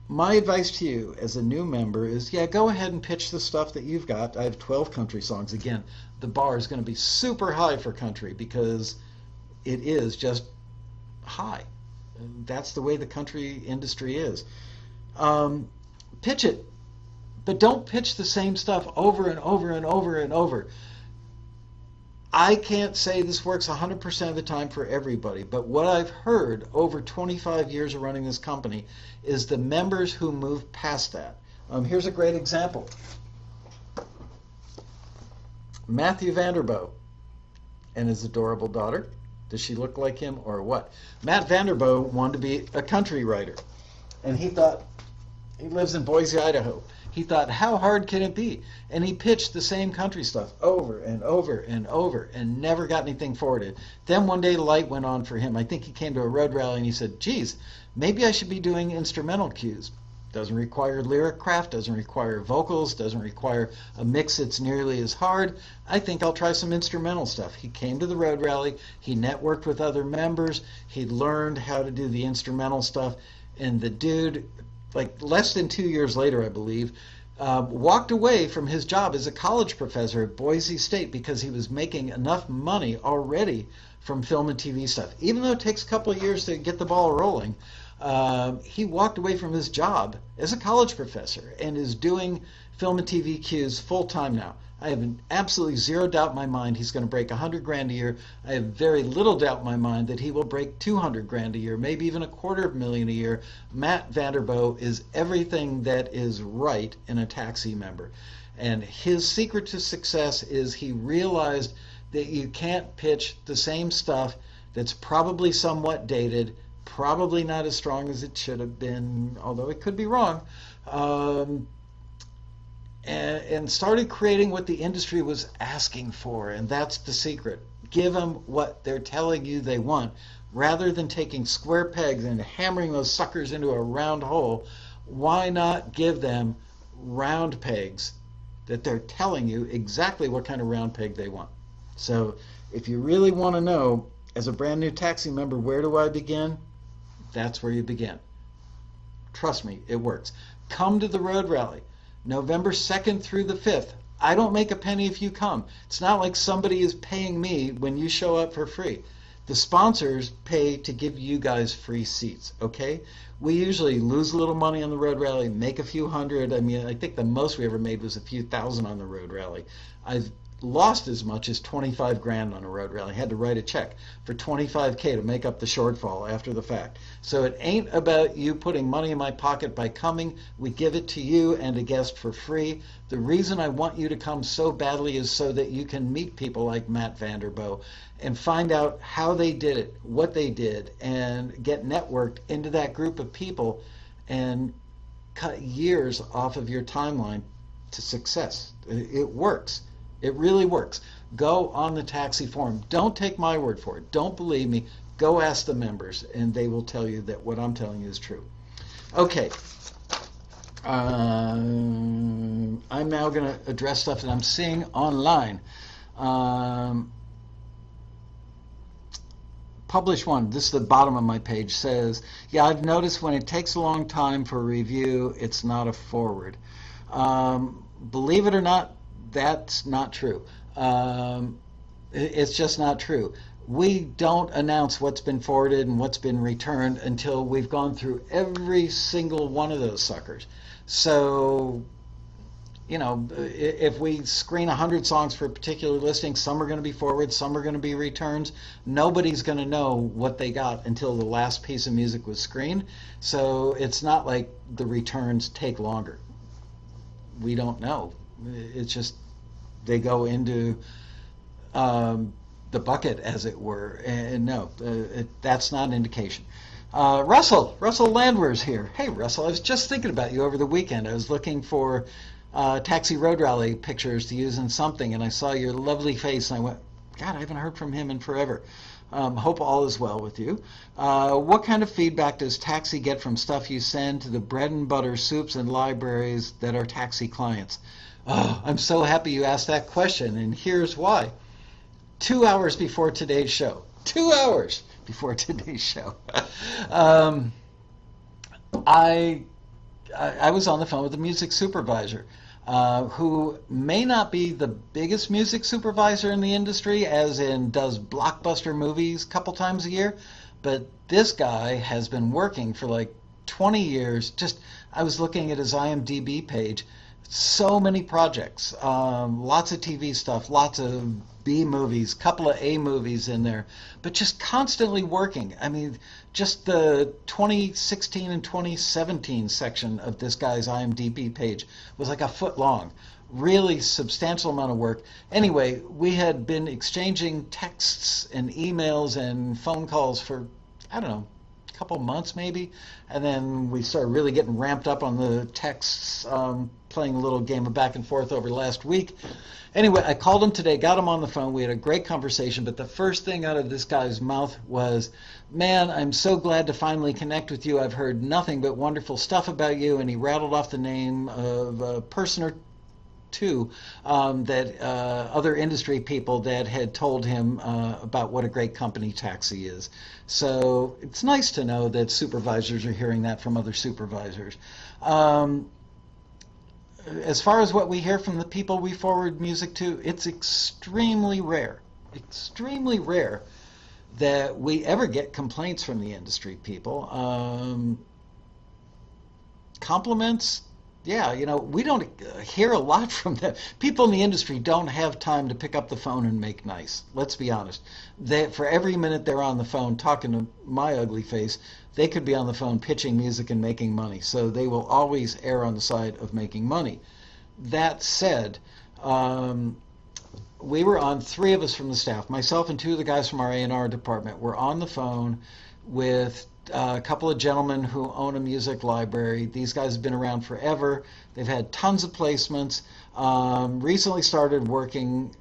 my advice to you as a new member is, yeah, go ahead and pitch the stuff that you've got. I have 12 country songs. Again, the bar is going to be super high for country because it is just high. That's the way the country industry is. Pitch it. But don't pitch the same stuff over and over and over and over. I can't say this works 100% of the time for everybody, but what I've heard over 25 years of running this company is the members who move past that. Here's a great example. Matthew Vanderboe and his adorable daughter. Does she look like him or what? Matt Vanderboe wanted to be a country writer, and he thought, he lives in Boise, Idaho. He thought, how hard can it be? And he pitched the same country stuff over and over and over and never got anything forwarded. Then one day the light went on for him. I think he came to a road rally and he said, geez, maybe I should be doing instrumental cues. Doesn't require lyric craft, doesn't require vocals, doesn't require a mix that's nearly as hard. I think I'll try some instrumental stuff. He came to the road rally, he networked with other members, he learned how to do the instrumental stuff, and the dude, like less than 2 years later, I believe, walked away from his job as a college professor at Boise State because he was making enough money already from film and TV stuff. Even though it takes a couple of years to get the ball rolling, he walked away from his job as a college professor and is doing film and TV cues full time now. I have absolutely zero doubt in my mind he's going to break 100 grand a year. I have very little doubt in my mind that he will break 200 grand a year, maybe even $250,000 a year. Matt Vanderboe is everything that is right in a Taxi member. And his secret to success is he realized that you can't pitch the same stuff that's probably somewhat dated, probably not as strong as it should have been, although it could be wrong, and started creating what the industry was asking for, and that's the secret. Give them what they're telling you they want, rather than taking square pegs and hammering those suckers into a round hole. Why not give them round pegs that they're telling you exactly what kind of round peg they want. So if you really want to know, as a brand new taxi member, where do I begin? That's where you begin. Trust me, it works. Come to the road rally, November 2nd through the 5th. I don't make a penny if you come. It's not like somebody is paying me when you show up for free. The sponsors pay to give you guys free seats, okay? We usually lose a little money on the road rally, make a few hundred. I mean, I think the most we ever made was a few thousand on the road rally. I've lost as much as 25 grand on a road rally. I had to write a check for 25K to make up the shortfall after the fact. So it ain't about you putting money in my pocket by coming. We give it to you and a guest for free. The reason I want you to come so badly is so that you can meet people like Matt Vanderbo and find out how they did it, what they did, and get networked into that group of people and cut years off of your timeline to success. It works. It really works. Go on the taxi forum. Don't take my word for it. Don't believe me. Go ask the members, and they will tell you that what I'm telling you is true. Okay. I'm now going to address stuff that I'm seeing online. Publish one. This is the bottom of my page. Says, yeah, I've noticed when it takes a long time for a review, it's not a forward. Believe it or not, that's not true. It's just not true. We don't announce what's been forwarded and what's been returned until we've gone through every single one of those suckers. So, you know, if we screen 100 songs for a particular listing, some are going to be forwards, some are going to be returns. Nobody's going to know what they got until the last piece of music was screened. So it's not like the returns take longer. We don't know. It's just they go into the bucket, as it were. And no, that's not an indication. Russell Landwehr's here. Hey, Russell, I was just thinking about you over the weekend. I was looking for Taxi Road Rally pictures to use in something, and I saw your lovely face, and I went, God, I haven't heard from him in forever. Hope all is well with you. What kind of feedback does Taxi get from stuff you send to the bread and butter soups and libraries that are Taxi clients? Oh, I'm so happy you asked that question, and here's why. 2 hours before today's show. 2 hours before today's show. I was on the phone with the music supervisor, who may not be the biggest music supervisor in the industry, as in does blockbuster movies a couple times a year, but this guy has been working for like 20 years. Just, I was looking at his IMDb page. So many projects, lots of TV stuff, lots of B movies, couple of A movies in there, but just constantly working. I mean, just the 2016 and 2017 section of this guy's IMDb page was like a foot long. Really substantial amount of work. Anyway, we had been exchanging texts and emails and phone calls for, I don't know, a couple months maybe, and then we started really getting ramped up on the texts, playing a little game of back and forth over last week. Anyway, I called him today, got him on the phone. We had a great conversation, but the first thing out of this guy's mouth was, man, I'm so glad to finally connect with you. I've heard nothing but wonderful stuff about you. And he rattled off the name of a person or two that other industry people that had told him about what a great company Taxi is. So it's nice to know that supervisors are hearing that from other supervisors. As far as what we hear from the people we forward music to, it's extremely rare that we ever get complaints from the industry people. Compliments, yeah, you know, we don't hear a lot from them. People in the industry don't have time to pick up the phone and make nice. Let's be honest. For every minute they're on the phone talking to my ugly face, they could be on the phone pitching music and making money. So they will always err on the side of making money. That said, we were on, three of us from the staff, myself and two of the guys from our A&R department, were on the phone with a couple of gentlemen who own a music library. These guys have been around forever. They've had tons of placements, recently started working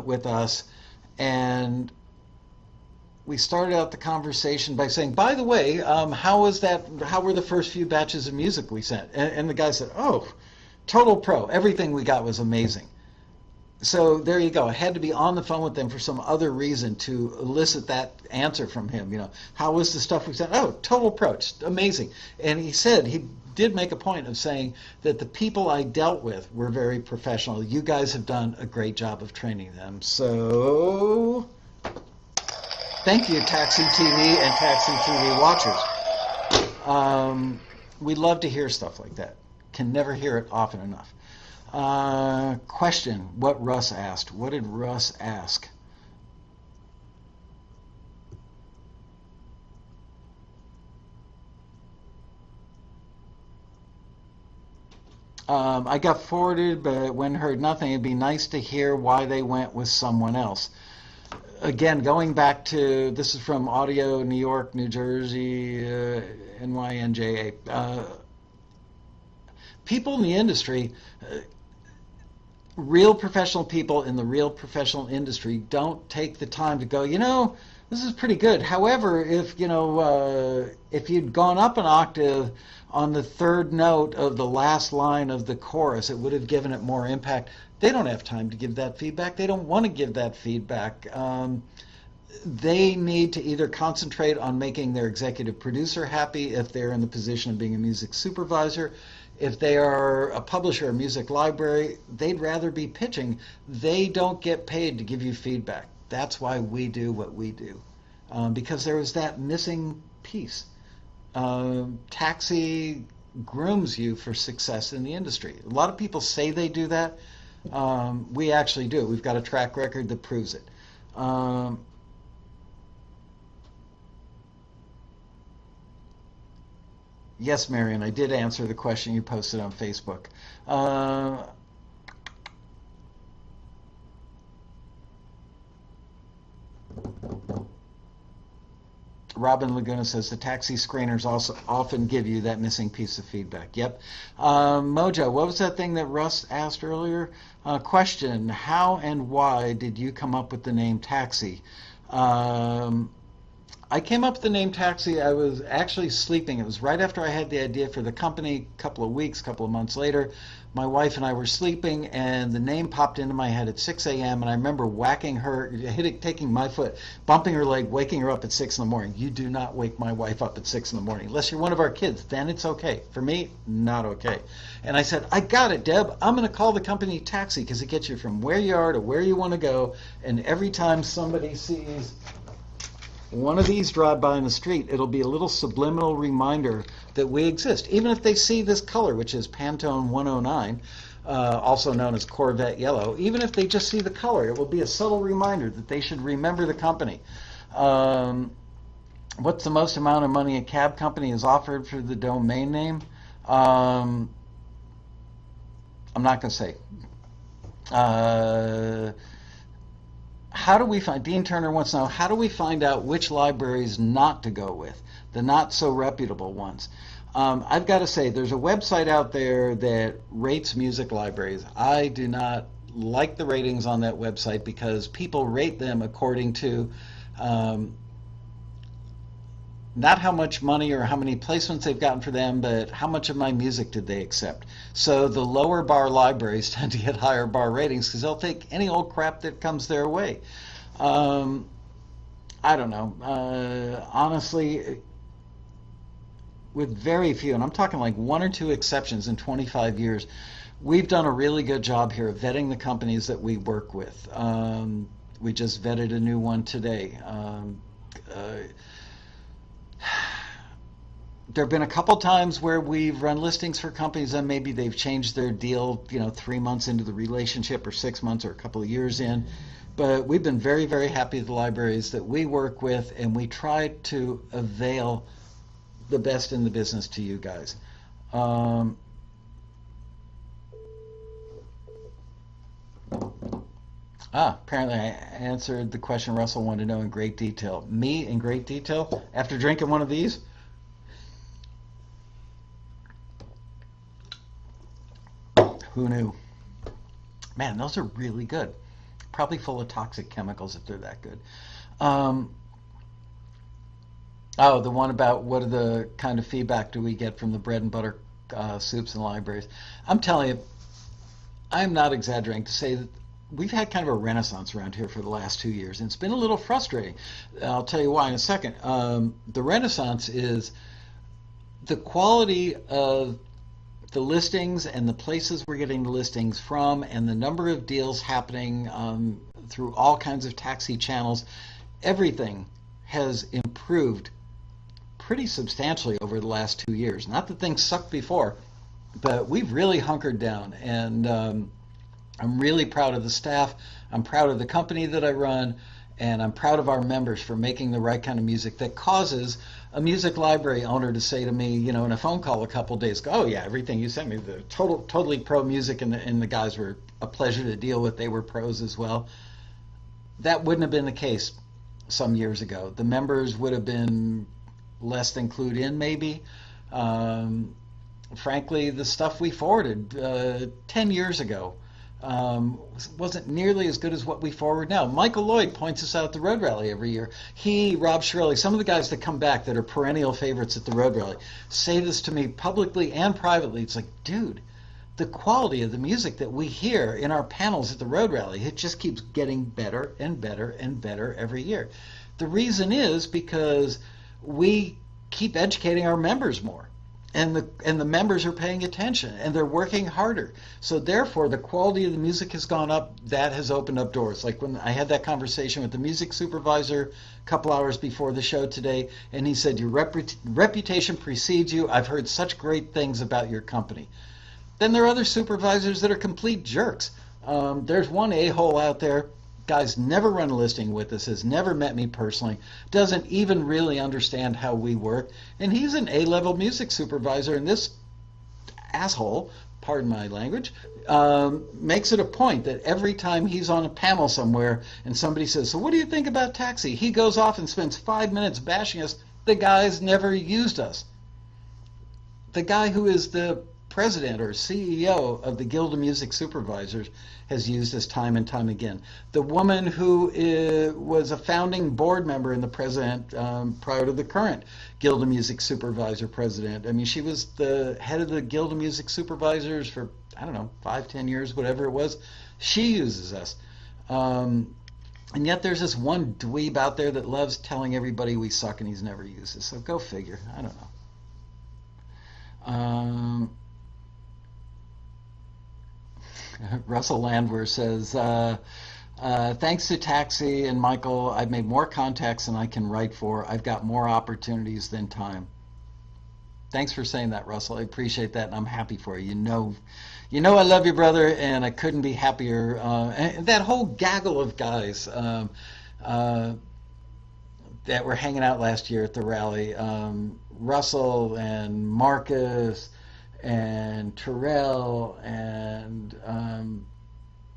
with us, and we started out the conversation by saying, by the way, how were the first few batches of music we sent? And the guy said, oh, Total pro. Everything we got was amazing. So there you go. I had to be on the phone with them for some other reason to elicit that answer from him. How was the stuff we sent? Oh, total approach, amazing. And he said he did make a point of saying that the people I dealt with were very professional. You guys have done a great job of training them. So thank you, Taxi TV and Taxi TV watchers. We love to hear stuff like that. Can never hear it often enough. Question, what Russ asked. What did Russ ask? I got forwarded, but when heard nothing, it'd be nice to hear why they went with someone else. Again, going back to, this is from Audio New York, New Jersey, NYNJA. People in the industry, real professional people in the real professional industry don't take the time to go, this is pretty good. However, if you'd gone up an octave on the third note of the last line of the chorus, it would have given it more impact. They don't have time to give that feedback. They don't want to give that feedback. They need to either concentrate on making their executive producer happy if they're in the position of being a music supervisor. If they are a publisher or music library, they'd rather be pitching. They don't get paid to give you feedback. That's why we do what we do, because there was that missing piece. Taxi grooms you for success in the industry. A lot of people say they do that. We actually do. We've got a track record that proves it. Yes, Marion, I did answer the question you posted on Facebook. Robin Laguna says the taxi screeners also often give you that missing piece of feedback. Yep. Mojo, what was that thing that Russ asked earlier? Question, how and why did you come up with the name Taxi? I came up with the name Taxi. I was actually sleeping. It was right after I had the idea for the company, a couple of weeks, a couple of months later. My wife and I were sleeping, and the name popped into my head at 6 a.m., and I remember whacking her, taking my foot, bumping her leg, waking her up at 6 in the morning. You do not wake my wife up at 6 in the morning. Unless you're one of our kids, then it's okay. For me, not okay. And I said, I got it, Deb. I'm going to call the company Taxi because it gets you from where you are to where you want to go, and every time somebody sees one of these drive by in the street, it'll be a little subliminal reminder that we exist. Even if they see this color, which is Pantone 109, also known as Corvette Yellow, even if they just see the color, it will be a subtle reminder that they should remember the company. What's the most amount of money a cab company has offered for the domain name? I'm not going to say. How do we find, Dean Turner wants to know, how do we find out which libraries not to go with, the not so reputable ones? I've got to say, there's a website out there that rates music libraries. I do not like the ratings on that website because people rate them according to not how much money or how many placements they've gotten for them, but how much of my music did they accept. So the lower bar libraries tend to get higher bar ratings because they'll take any old crap that comes their way. I don't know. Honestly, with very few, and I'm talking like one or two exceptions in 25 years, we've done a really good job here of vetting the companies that we work with. We just vetted a new one today. There have been a couple times where we've run listings for companies and maybe they've changed their deal, 3 months into the relationship or 6 months or a couple of years in. But we've been very, very happy with the libraries that we work with, and we try to avail the best in the business to you guys. Apparently I answered the question Russell wanted to know in great detail. Me in great detail? After drinking one of these? Who knew? Man, those are really good. Probably full of toxic chemicals if they're that good. The one about what are the kind of feedback do we get from the bread and butter soups and libraries. I'm telling you, I'm not exaggerating to say that we've had kind of a renaissance around here for the last 2 years, and it's been a little frustrating. I'll tell you why in a second. The renaissance is the quality of the listings and the places we're getting the listings from, and the number of deals happening through all kinds of taxi channels. Everything has improved pretty substantially over the last 2 years. Not that things sucked before, but we've really hunkered down, and I'm really proud of the staff. I'm proud of the company that I run, and I'm proud of our members for making the right kind of music that causes a music library owner to say to me, in a phone call a couple days ago, "Oh yeah, everything you sent me, the totally pro music," and the guys were a pleasure to deal with. They were pros as well. That wouldn't have been the case some years ago. The members would have been less than clued in, maybe. Um, Frankly, the stuff we forwarded 10 years ago wasn't nearly as good as what we forward now. Michael Lloyd points us out at the Road Rally every year. He, Rob Shirley, some of the guys that come back that are perennial favorites at the Road Rally say this to me publicly and privately. It's like, dude, the quality of the music that we hear in our panels at the Road Rally, it just keeps getting better and better and better every year. The reason is because we keep educating our members more, and the members are paying attention, and they're working harder. So therefore, the quality of the music has gone up. That has opened up doors. Like when I had that conversation with the music supervisor a couple hours before the show today, and he said, "Your reputation precedes you. I've heard such great things about your company." Then there are other supervisors that are complete jerks. There's one a-hole out there. Guy's never run a listing with us, has never met me personally, doesn't even really understand how we work, and he's an A-level music supervisor, and this asshole, pardon my language, makes it a point that every time he's on a panel somewhere and somebody says, "So what do you think about taxi?" he goes off and spends 5 minutes bashing us. The guy's never used us. The guy who is the president or CEO of the Guild of Music Supervisors has used us time and time again. The woman who was a founding board member and the president prior to the current Guild of Music Supervisor president. I mean, she was the head of the Guild of Music Supervisors for, I don't know, 5, 10 years, whatever it was. She uses us. And yet there's this one dweeb out there that loves telling everybody we suck and he's never used us. So go figure. I don't know. Russell Landwehr says, thanks to Taxi and Michael, I've made more contacts than I can write for. I've got more opportunities than time. Thanks for saying that, Russell. I appreciate that, and I'm happy for you. You know I love you, brother, and I couldn't be happier. And that whole gaggle of guys that were hanging out last year at the rally, Russell and Marcus and Terrell and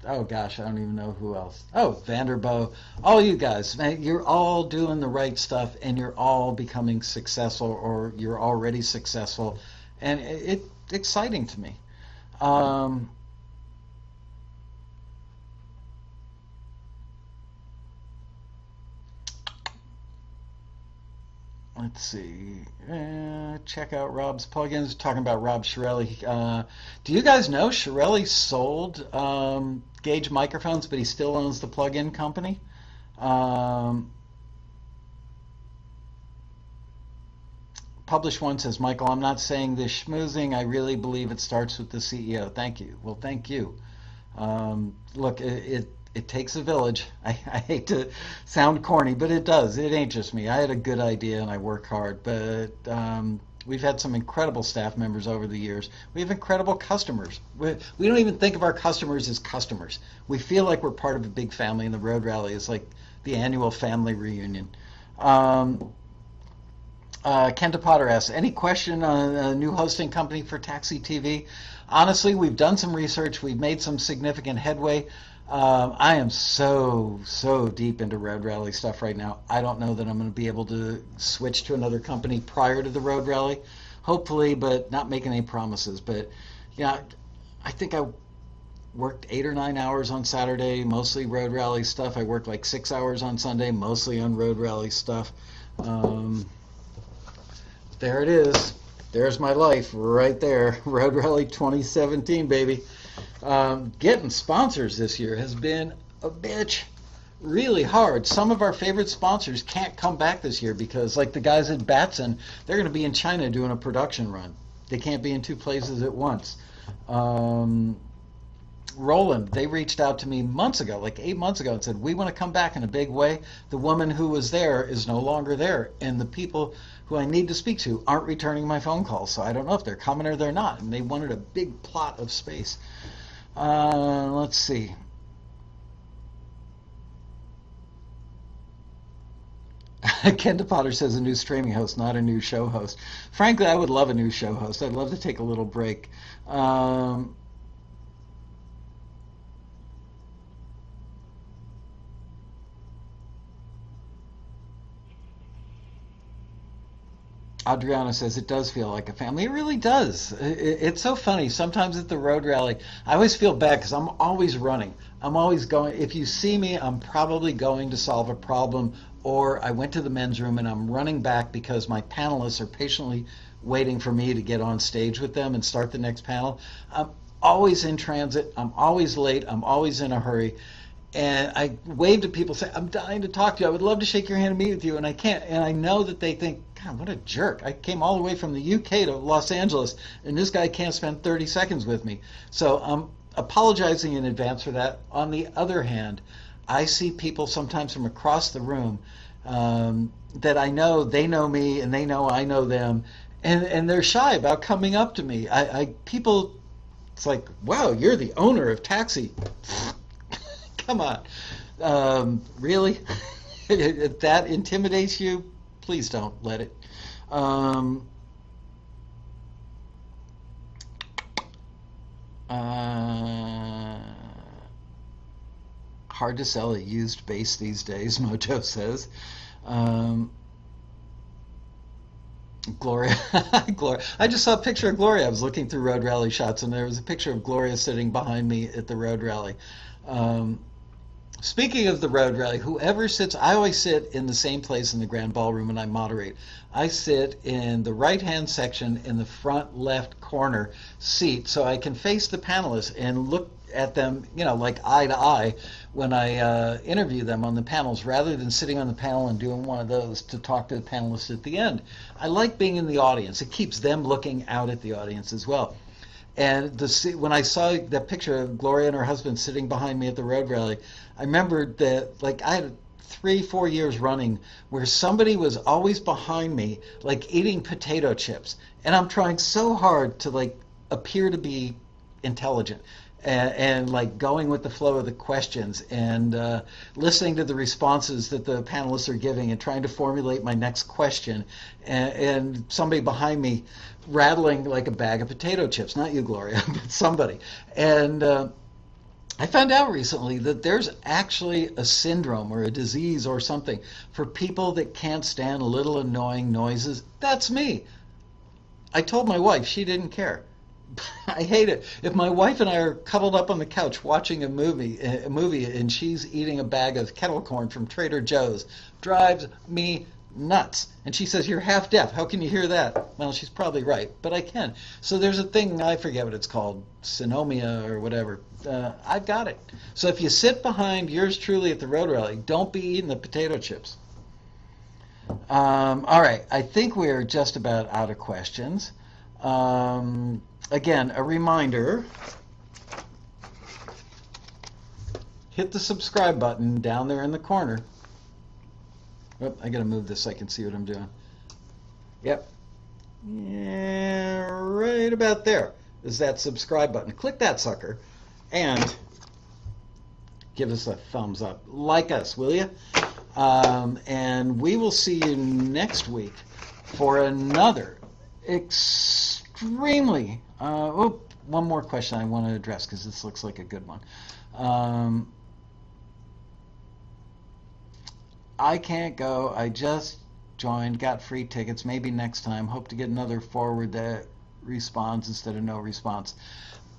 oh gosh, I don't even know who else. Oh, Vanderbo. All you guys, man, you're all doing the right stuff, and you're all becoming successful, or you're already successful, and it's exciting to me. Let's see. Check out Rob's plugins. Talking about Rob Shirelli. Do you guys know Shirelli sold Gauge microphones, but he still owns the plug-in company? Published One says, Michael, I'm not saying this schmoozing. I really believe it starts with the CEO. Thank you. Well, thank you. Look, it takes a village. I hate to sound corny, but it does. It ain't just me. I had a good idea and I work hard, but we've had some incredible staff members over the years. We have incredible customers. We don't even think of our customers as customers. We feel like we're part of a big family, and the Road Rally is like the annual family reunion. Kenta Potter asks, any question on a new hosting company for Taxi TV? Honestly, we've done some research. We've made some significant headway. I am so deep into Road Rally stuff right now. I don't know that I'm going to be able to switch to another company prior to the Road Rally. Hopefully, but not making any promises. But yeah, I think I worked 8 or 9 hours on Saturday, mostly Road Rally stuff. I worked like 6 hours on Sunday, mostly on Road Rally stuff. There it is. There's my life right there. Road Rally 2017, baby. Getting sponsors this year has been a bitch. Really hard. Some of our favorite sponsors can't come back this year because, like the guys at Batson, they're going to be in China doing a production run. They can't be in two places at once. Um, Roland, they reached out to me months ago, like 8 months ago, and said, we want to come back in a big way. The woman who was there is no longer there, and the people who I need to speak to aren't returning my phone calls, so I don't know if they're coming or they're not, and they wanted a big plot of space. Let's see. Kenda Potter says a new streaming host, not a new show host. Frankly, I would love a new show host. I'd love to take a little break. Adriana says it does feel like a family. It really does. It's so funny. Sometimes at the road rally, I always feel bad because I'm always running. I'm always going. If you see me, I'm probably going to solve a problem, or I went to the men's room and I'm running back because my panelists are patiently waiting for me to get on stage with them and start the next panel. I'm always in transit. I'm always late. I'm always in a hurry. And I wave to people, say, I'm dying to talk to you. I would love to shake your hand and meet with you, and I can't. And I know that they think, God, what a jerk. I came all the way from the UK to Los Angeles, and this guy can't spend 30 seconds with me. So I'm apologizing in advance for that. On the other hand, I see people sometimes from across the room that I know, they know me, and they know I know them, and they're shy about coming up to me. People, it's like, wow, you're the owner of Taxi. Come on. Really? If that intimidates you, please don't let it. Um, uh, Hard to sell a used bass these days, Mojo says. Um, Gloria, Gloria. I just saw a picture of Gloria. I was looking through road rally shots, and there was a picture of Gloria sitting behind me at the road rally. Um, Speaking of the road rally, whoever sits, I always sit in the same place in the grand ballroom when I moderate. I sit in the right-hand section in the front left corner seat so I can face the panelists and look at them, like eye to eye when I interview them on the panels, rather than sitting on the panel and doing one of those to talk to the panelists at the end. I like being in the audience. It keeps them looking out at the audience as well. And when I saw that picture of Gloria and her husband sitting behind me at the road rally, I remembered that, like, I had 3-4 years running where somebody was always behind me, like eating potato chips, and I'm trying so hard to like appear to be intelligent and like going with the flow of the questions and listening to the responses that the panelists are giving and trying to formulate my next question, and somebody behind me rattling like a bag of potato chips. Not you, Gloria, but somebody. And I found out recently that there's actually a syndrome or a disease or something for people that can't stand little annoying noises. That's me. I told my wife, she didn't care. I hate it. If my wife and I are cuddled up on the couch watching a movie and she's eating a bag of kettle corn from Trader Joe's, drives me nuts. And she says, you're half deaf. How can you hear that? Well, she's probably right, but I can. So there's a thing, I forget what it's called, synomia or whatever. I've got it. So if you sit behind yours truly at the road rally, don't be eating the potato chips. All right, I think we're just about out of questions. Again, a reminder, hit the subscribe button down there in the corner. Oh, I gotta move this so I can see what I'm doing. Yep. Yeah, right about there is that subscribe button. Click that sucker and give us a thumbs up. Like us, will you? And we will see you next week for another extremely one more question I want to address because this looks like a good one. I can't go. I just joined, got free tickets. Maybe next time. Hope to get another forward that responds instead of no response.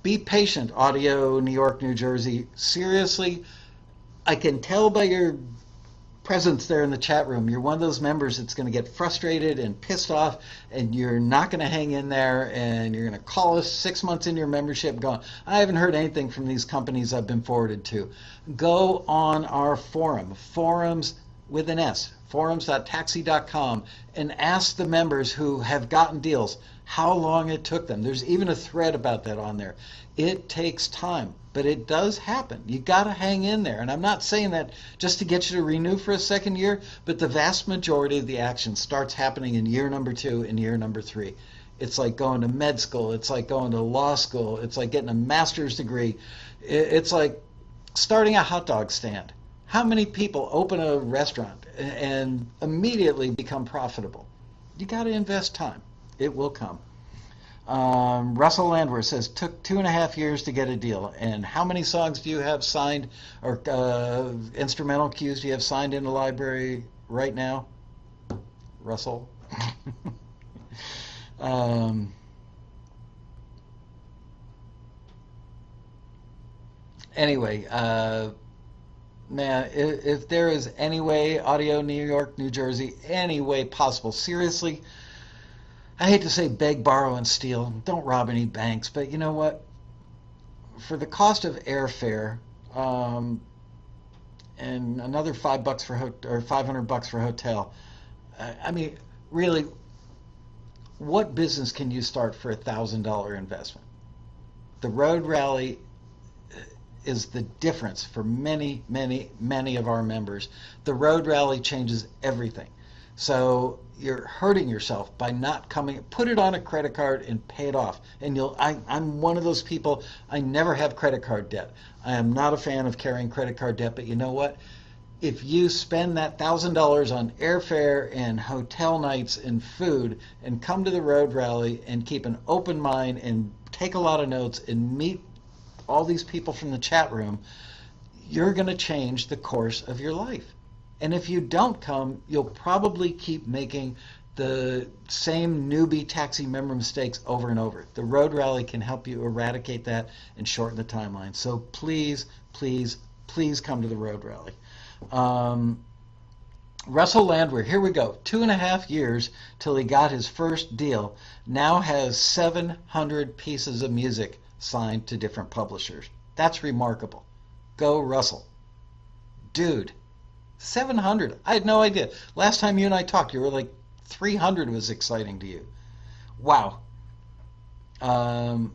Be patient, Audio, New York, New Jersey. Seriously, I can tell by your presence there in the chat room. You're one of those members that's going to get frustrated and pissed off, and you're not going to hang in there, and you're going to call us 6 months into your membership going, I haven't heard anything from these companies I've been forwarded to. Go on our forum, forums with an S, forums.taxi.com, and ask the members who have gotten deals how long it took them. There's even a thread about that on there. It takes time, but it does happen. You got to hang in there. And I'm not saying that just to get you to renew for a second year, but the vast majority of the action starts happening in year number 2 and year number 3. It's like going to med school. It's like going to law school. It's like getting a master's degree. It's like starting a hot dog stand. How many people open a restaurant and immediately become profitable? You got to invest time. It will come. Russell Landwehr says, took 2.5 years to get a deal. And how many songs do you have signed, or instrumental cues do you have signed in the library right now, Russell? Anyway, man, if there is any way, Audio New York, New Jersey, any way possible, seriously, I hate to say beg, borrow, and steal. Don't rob any banks, but you know what? For the cost of airfare, and another $5 for or $500 for hotel, I mean, really, what business can you start for $1,000 investment? The Road Rally is the difference for many, many, many of our members. The Road Rally changes everything. So you're hurting yourself by not coming. Put it on a credit card and pay it off. And I'm one of those people. I never have credit card debt. I am not a fan of carrying credit card debt. But you know what? If you spend that $1,000 on airfare and hotel nights and food, and come to the Road Rally and keep an open mind and take a lot of notes and meet all these people from the chat room, you're going to change the course of your life. And if you don't come, you'll probably keep making the same newbie taxi member mistakes over and over. The Road Rally can help you eradicate that and shorten the timeline. So please, please, please come to the Road Rally. Russell Landwehr, here we go. 2.5 years till he got his first deal. Now has 700 pieces of music signed to different publishers. That's remarkable. Go Russell. Dude, 700. I had no idea. Last time you and I talked, you were like 300 was exciting to you. Wow. Mojo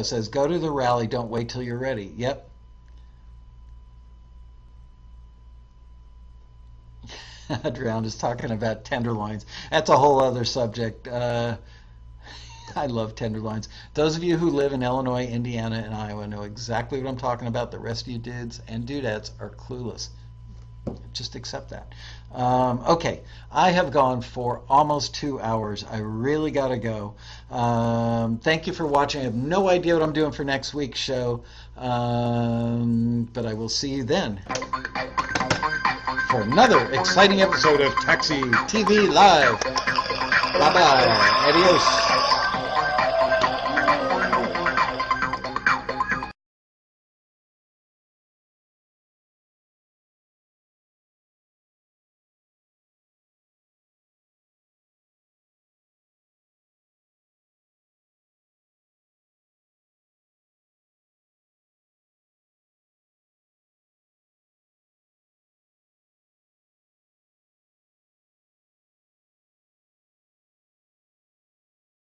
says, go to the rally. Don't wait till you're ready. Yep. Drowned is talking about tenderloins. That's a whole other subject. I love tenderloins. Those of you who live in Illinois, Indiana, and Iowa know exactly what I'm talking about. The rest of you dudes and dudettes are clueless. Just accept that. Okay, I have gone for almost 2 hours. I really got to go. Thank you for watching. I have no idea what I'm doing for next week's show, but I will see you then for another exciting episode of Taxi TV Live. Bye-bye. Adios.